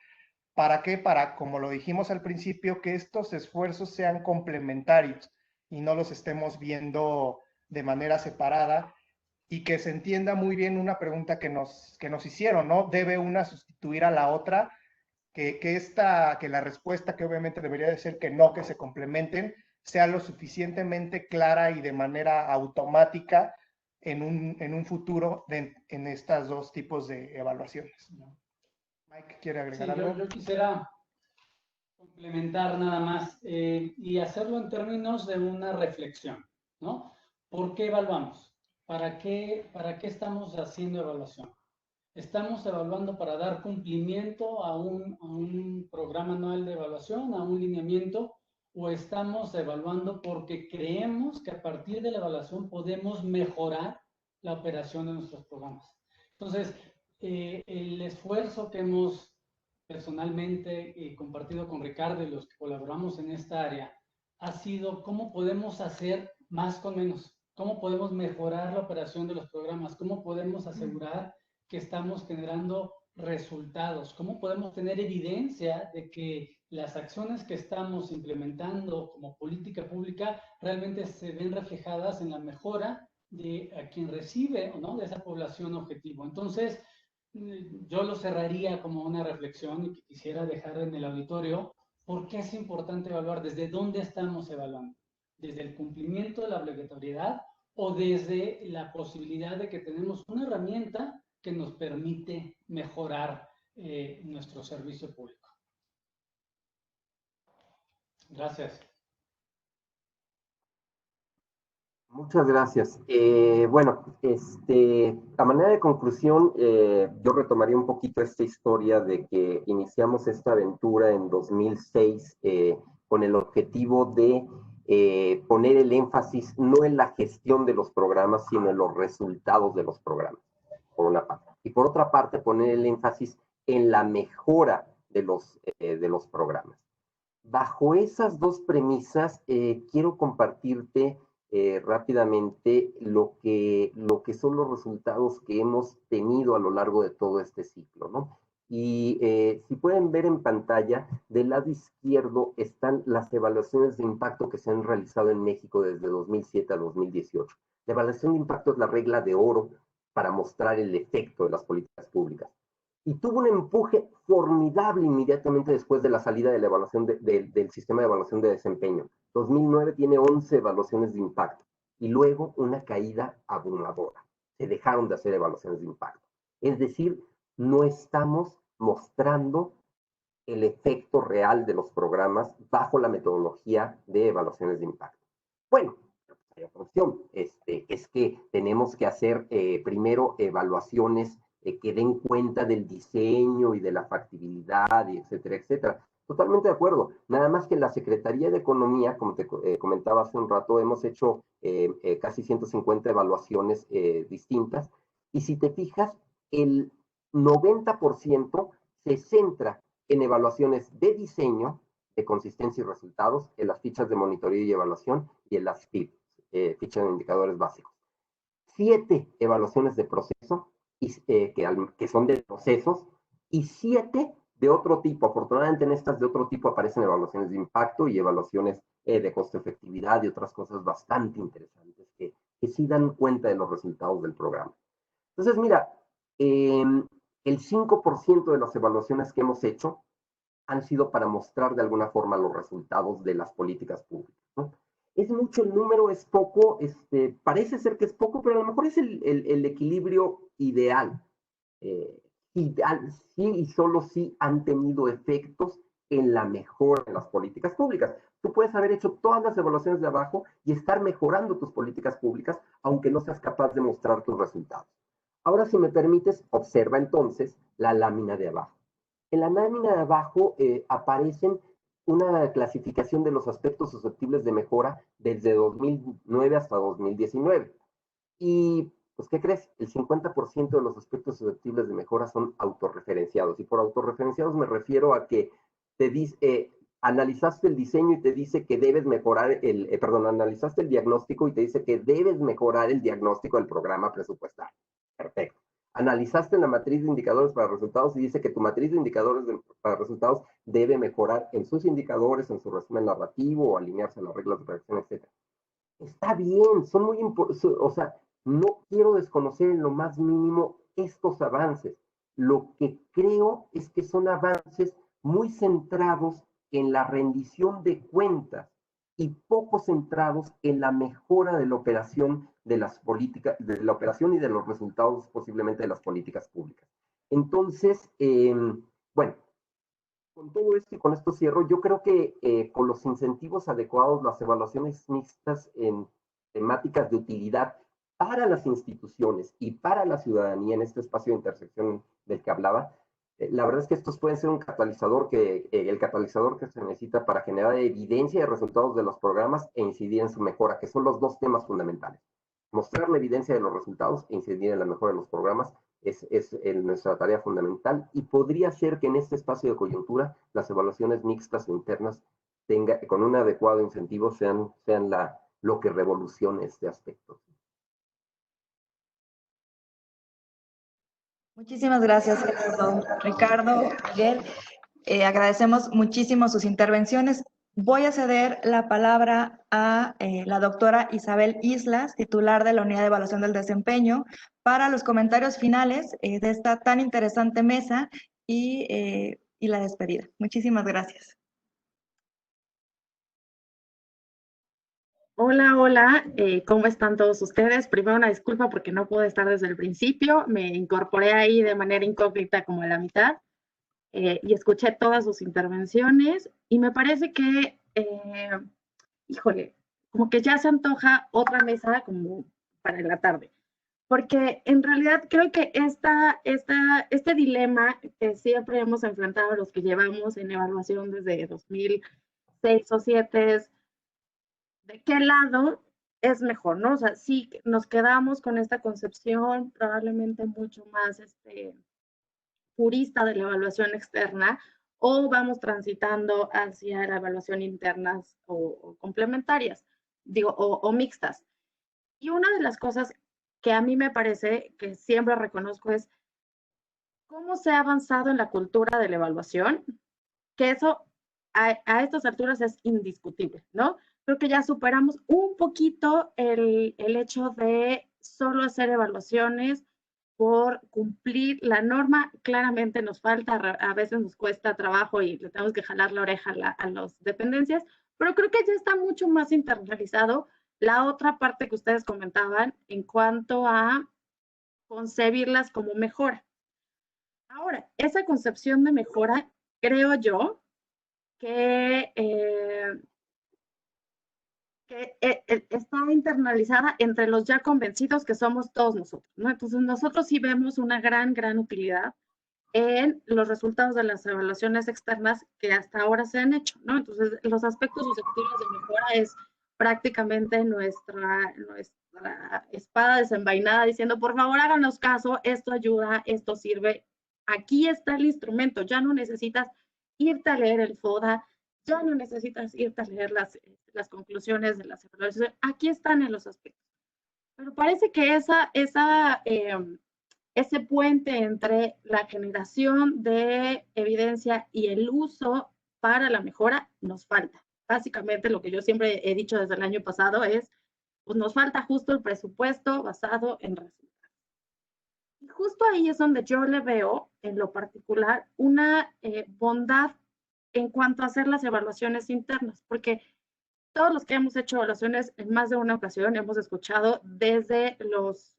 ¿Para qué? Para, como lo dijimos al principio, que estos esfuerzos sean complementarios y no los estemos viendo de manera separada, y que se entienda muy bien una pregunta que nos hicieron, ¿no? ¿Debe una sustituir a la otra? Que la respuesta, que obviamente debería de ser que no, que se complementen, sea lo suficientemente clara y de manera automática en un futuro en estos dos tipos de evaluaciones. Mike, ¿quiere agregar algo? Yo quisiera complementar nada más y hacerlo en términos de una reflexión, ¿no? ¿Por qué evaluamos? ¿Para qué estamos haciendo evaluación? ¿Estamos evaluando para dar cumplimiento a un programa anual de evaluación, a un lineamiento? ¿O estamos evaluando porque creemos que a partir de la evaluación podemos mejorar la operación de nuestros programas? Entonces, el esfuerzo que hemos personalmente compartido con Ricardo y los que colaboramos en esta área ha sido cómo podemos hacer más con menos, cómo podemos mejorar la operación de los programas, cómo podemos asegurar que estamos generando resultados, cómo podemos tener evidencia de que las acciones que estamos implementando como política pública realmente se ven reflejadas en la mejora de a quien recibe o no de esa población objetivo. Entonces, yo lo cerraría como una reflexión y que quisiera dejar en el auditorio por qué es importante evaluar, desde dónde estamos evaluando, desde el cumplimiento de la obligatoriedad o desde la posibilidad de que tenemos una herramienta que nos permite mejorar nuestro servicio público. Gracias. Muchas gracias. Bueno, a manera de conclusión, yo retomaría un poquito esta historia de que iniciamos esta aventura en 2006 con el objetivo de poner el énfasis no en la gestión de los programas, sino en los resultados de los programas, por una parte. Y por otra parte, poner el énfasis en la mejora de los programas. Bajo esas dos premisas, quiero compartirte rápidamente lo que son los resultados que hemos tenido a lo largo de todo este ciclo, ¿no? Y si pueden ver en pantalla, del lado izquierdo están las evaluaciones de impacto que se han realizado en México desde 2007 a 2018. La evaluación de impacto es la regla de oro para mostrar el efecto de las políticas públicas. Y tuvo un empuje formidable inmediatamente después de la salida de la evaluación del sistema de evaluación de desempeño. 2009 tiene 11 evaluaciones de impacto y luego una caída abrumadora. Se dejaron de hacer evaluaciones de impacto. Es decir, no estamos mostrando el efecto real de los programas bajo la metodología de evaluaciones de impacto. Bueno, hay otra opción, es que tenemos que hacer primero evaluaciones que den cuenta del diseño y de la factibilidad, y etcétera, etcétera. Totalmente de acuerdo. Nada más que en la Secretaría de Economía, como te comentaba hace un rato, hemos hecho casi 150 evaluaciones distintas. Y si te fijas, el 90% se centra en evaluaciones de diseño, de consistencia y resultados, en las fichas de monitoreo y evaluación y en las FIP, fichas de indicadores básicos. 7 evaluaciones de proceso, que son de procesos, y 7 de otro tipo. Afortunadamente en estas de otro tipo aparecen evaluaciones de impacto y evaluaciones de costo-efectividad y otras cosas bastante interesantes que sí dan cuenta de los resultados del programa. Entonces, mira, el 5% de las evaluaciones que hemos hecho han sido para mostrar de alguna forma los resultados de las políticas públicas, ¿no? Es mucho el número, es poco, parece ser que es poco, pero a lo mejor es el equilibrio ideal. Sí y solo sí han tenido efectos en la mejora de las políticas públicas. Tú puedes haber hecho todas las evaluaciones de abajo y estar mejorando tus políticas públicas, aunque no seas capaz de mostrar tus resultados. Ahora, si me permites, observa entonces la lámina de abajo. En la lámina de abajo aparecen una clasificación de los aspectos susceptibles de mejora desde 2009 hasta 2019. Y, pues, ¿qué crees? El 50% de los aspectos susceptibles de mejora son autorreferenciados. Y por autorreferenciados me refiero a que te dice, analizaste el diseño y te dice que debes mejorar analizaste el diagnóstico y te dice que debes mejorar el diagnóstico del programa presupuestario. Perfecto. Analizaste la matriz de indicadores para resultados y dice que tu matriz de indicadores para resultados debe mejorar en sus indicadores, en su resumen narrativo, o alinearse a las reglas de redacción, etc. Está bien, son muy importantes, o sea, no quiero desconocer en lo más mínimo estos avances. Lo que creo es que son avances muy centrados en la rendición de cuentas y poco centrados en la mejora de la operación de las políticas, de la operación y de los resultados posiblemente de las políticas públicas. Entonces, bueno, con todo esto y con esto cierro, yo creo que con los incentivos adecuados, las evaluaciones mixtas en temáticas de utilidad para las instituciones y para la ciudadanía en este espacio de intersección del que hablaba, la verdad es que estos pueden ser un catalizador el catalizador que se necesita para generar evidencia de resultados de los programas e incidir en su mejora, que son los dos temas fundamentales. Mostrar la evidencia de los resultados e incidir en la mejora de los programas es nuestra tarea fundamental, y podría ser que en este espacio de coyuntura las evaluaciones mixtas o internas con un adecuado incentivo sean lo que revolucione este aspecto. Muchísimas gracias, Ricardo, Miguel. Agradecemos muchísimo sus intervenciones. Voy a ceder la palabra a la doctora Isabel Islas, titular de la Unidad de Evaluación del Desempeño, para los comentarios finales de esta tan interesante mesa y la despedida. Muchísimas gracias. Hola, hola, ¿cómo están todos ustedes? Primero una disculpa porque no pude estar desde el principio, me incorporé ahí de manera incógnita como a la mitad, y escuché todas sus intervenciones y me parece que, híjole, como que ya se antoja otra mesa como para la tarde. Porque en realidad creo que este dilema que siempre hemos enfrentado los que llevamos en evaluación desde 2006 o 2007 es de qué lado es mejor, ¿no? O sea, sí nos quedamos con esta concepción probablemente mucho más purista de la evaluación externa o vamos transitando hacia la evaluación internas o complementarias, digo, o mixtas. Y una de las cosas que a mí me parece que siempre reconozco es cómo se ha avanzado en la cultura de la evaluación, que eso a estas alturas es indiscutible, ¿no? Creo que ya superamos un poquito el hecho de solo hacer evaluaciones por cumplir la norma. Claramente nos falta, a veces nos cuesta trabajo y le tenemos que jalar la oreja a las dependencias, pero creo que ya está mucho más internalizado la otra parte que ustedes comentaban en cuanto a concebirlas como mejora. Ahora, esa concepción de mejora, creo yo, que está internalizada entre los ya convencidos que somos todos nosotros, ¿no? Entonces, nosotros sí vemos una gran utilidad en los resultados de las evaluaciones externas que hasta ahora se han hecho, ¿no? Entonces, los aspectos susceptibles de mejora es prácticamente nuestra espada desenvainada diciendo, por favor, háganos caso, esto ayuda, esto sirve, aquí está el instrumento, ya no necesitas irte a leer el FODA, ya no necesitas irte a leer las conclusiones de las evaluaciones, aquí están en los aspectos. Pero parece que ese puente entre la generación de evidencia y el uso para la mejora nos falta. Básicamente lo que yo siempre he dicho desde el año pasado es, pues nos falta justo el presupuesto basado en resultados. Y justo ahí es donde yo le veo, en lo particular, una bondad en cuanto a hacer las evaluaciones internas, porque todos los que hemos hecho evaluaciones en más de una ocasión hemos escuchado desde los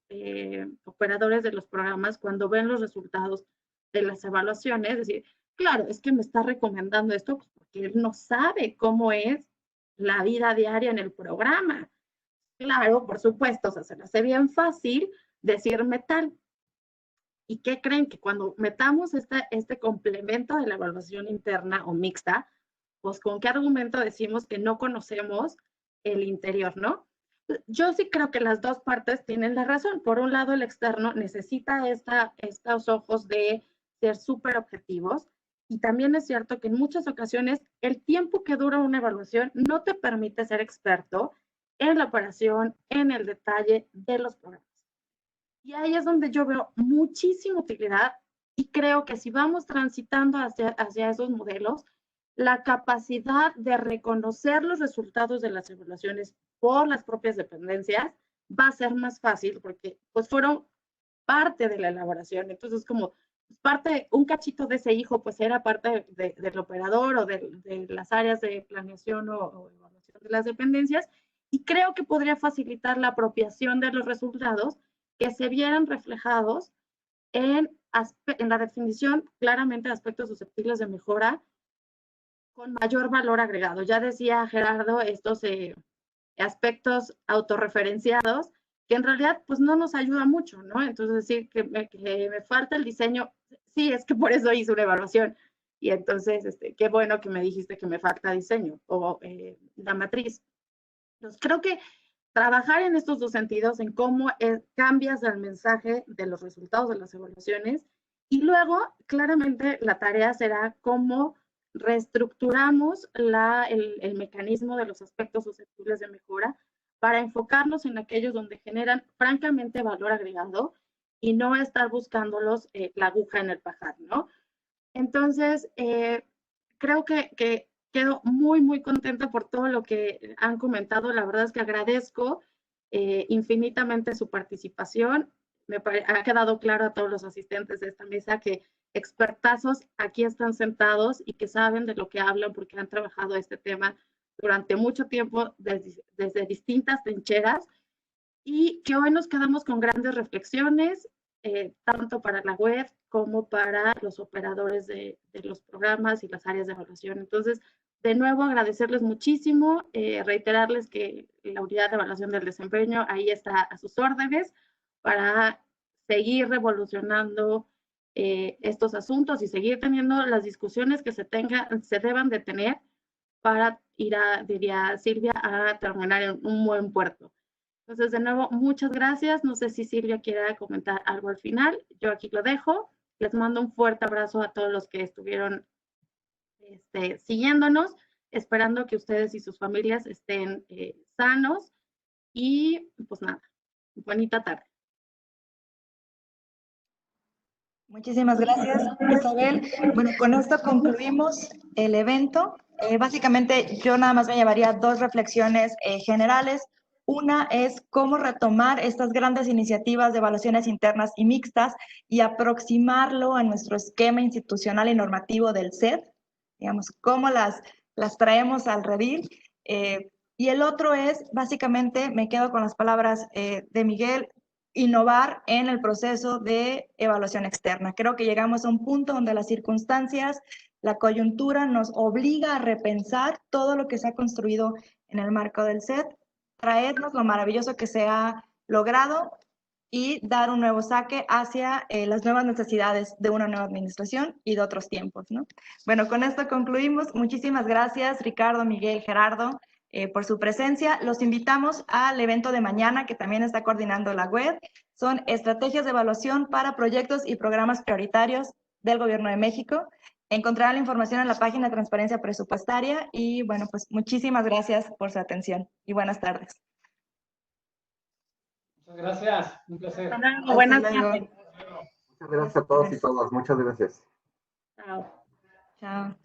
operadores de los programas cuando ven los resultados de las evaluaciones, decir, claro, es que me está recomendando esto porque él no sabe cómo es la vida diaria en el programa. Claro, por supuesto, o sea, se le hace bien fácil decirme tal. ¿Y qué creen? Que cuando metamos este complemento de la evaluación interna o mixta, pues con qué argumento decimos que no conocemos el interior, ¿no? Yo sí creo que las dos partes tienen la razón. Por un lado, el externo necesita estos ojos de ser súper objetivos y también es cierto que en muchas ocasiones el tiempo que dura una evaluación no te permite ser experto en la operación, en el detalle de los programas. Y ahí es donde yo veo muchísima utilidad y creo que si vamos transitando hacia esos modelos, la capacidad de reconocer los resultados de las evaluaciones por las propias dependencias va a ser más fácil porque pues fueron parte de la elaboración. Entonces, como parte, un cachito de ese hijo, pues era parte del operador o de las áreas de planeación o evaluación de las dependencias y creo que podría facilitar la apropiación de los resultados que se vieran reflejados en la definición claramente de aspectos susceptibles de mejora con mayor valor agregado. Ya decía Gerardo, estos aspectos autorreferenciados, que en realidad pues no nos ayuda mucho, ¿no? Entonces decir que me falta el diseño, sí, es que por eso hice una evaluación. Y entonces, qué bueno que me dijiste que me falta diseño o la matriz. Entonces, creo que trabajar en estos dos sentidos, en cómo cambias el mensaje de los resultados de las evaluaciones y luego, claramente, la tarea será cómo reestructuramos el mecanismo de los aspectos susceptibles de mejora para enfocarnos en aquellos donde generan francamente valor agregado y no estar buscándolos la aguja en el pajar, ¿no? Entonces, creo que quedo muy contenta por todo lo que han comentado. La verdad es que agradezco infinitamente su participación. Ha quedado claro a todos los asistentes de esta mesa que expertazos aquí están sentados y que saben de lo que hablan porque han trabajado este tema durante mucho tiempo desde distintas trincheras y que hoy nos quedamos con grandes reflexiones, tanto para la web como para los operadores de los programas y las áreas de evaluación. Entonces, de nuevo, agradecerles muchísimo, reiterarles que la unidad de evaluación del desempeño ahí está a sus órdenes para seguir revolucionando estos asuntos y seguir teniendo las discusiones que se deban de tener para ir diría Silvia, a terminar en un buen puerto. Entonces, de nuevo, muchas gracias. No sé si Silvia quiera comentar algo al final. Yo aquí lo dejo. Les mando un fuerte abrazo a todos los que estuvieron siguiéndonos, esperando que ustedes y sus familias estén sanos. Y pues nada, bonita tarde. Muchísimas gracias, Isabel. Bueno, con esto concluimos el evento. Básicamente, yo nada más me llevaría dos reflexiones generales. Una es cómo retomar estas grandes iniciativas de evaluaciones internas y mixtas y aproximarlo a nuestro esquema institucional y normativo del CED, digamos, cómo las traemos al redil. Y el otro es, básicamente, me quedo con las palabras de Miguel, innovar en el proceso de evaluación externa. Creo que llegamos a un punto donde las circunstancias, la coyuntura nos obliga a repensar todo lo que se ha construido en el marco del CED, traernos lo maravilloso que se ha logrado y dar un nuevo saque hacia las nuevas necesidades de una nueva administración y de otros tiempos, ¿no? Bueno, con esto concluimos. Muchísimas gracias, Ricardo, Miguel, Gerardo, por su presencia. Los invitamos al evento de mañana que también está coordinando la web. Son estrategias de evaluación para proyectos y programas prioritarios del Gobierno de México. Encontrarán la información en la página de Transparencia Presupuestaria y bueno, pues muchísimas gracias por su atención y buenas tardes. Muchas gracias, un placer. Buenas tardes. Muchas gracias a todos y todas. Muchas gracias. Chao. Chao.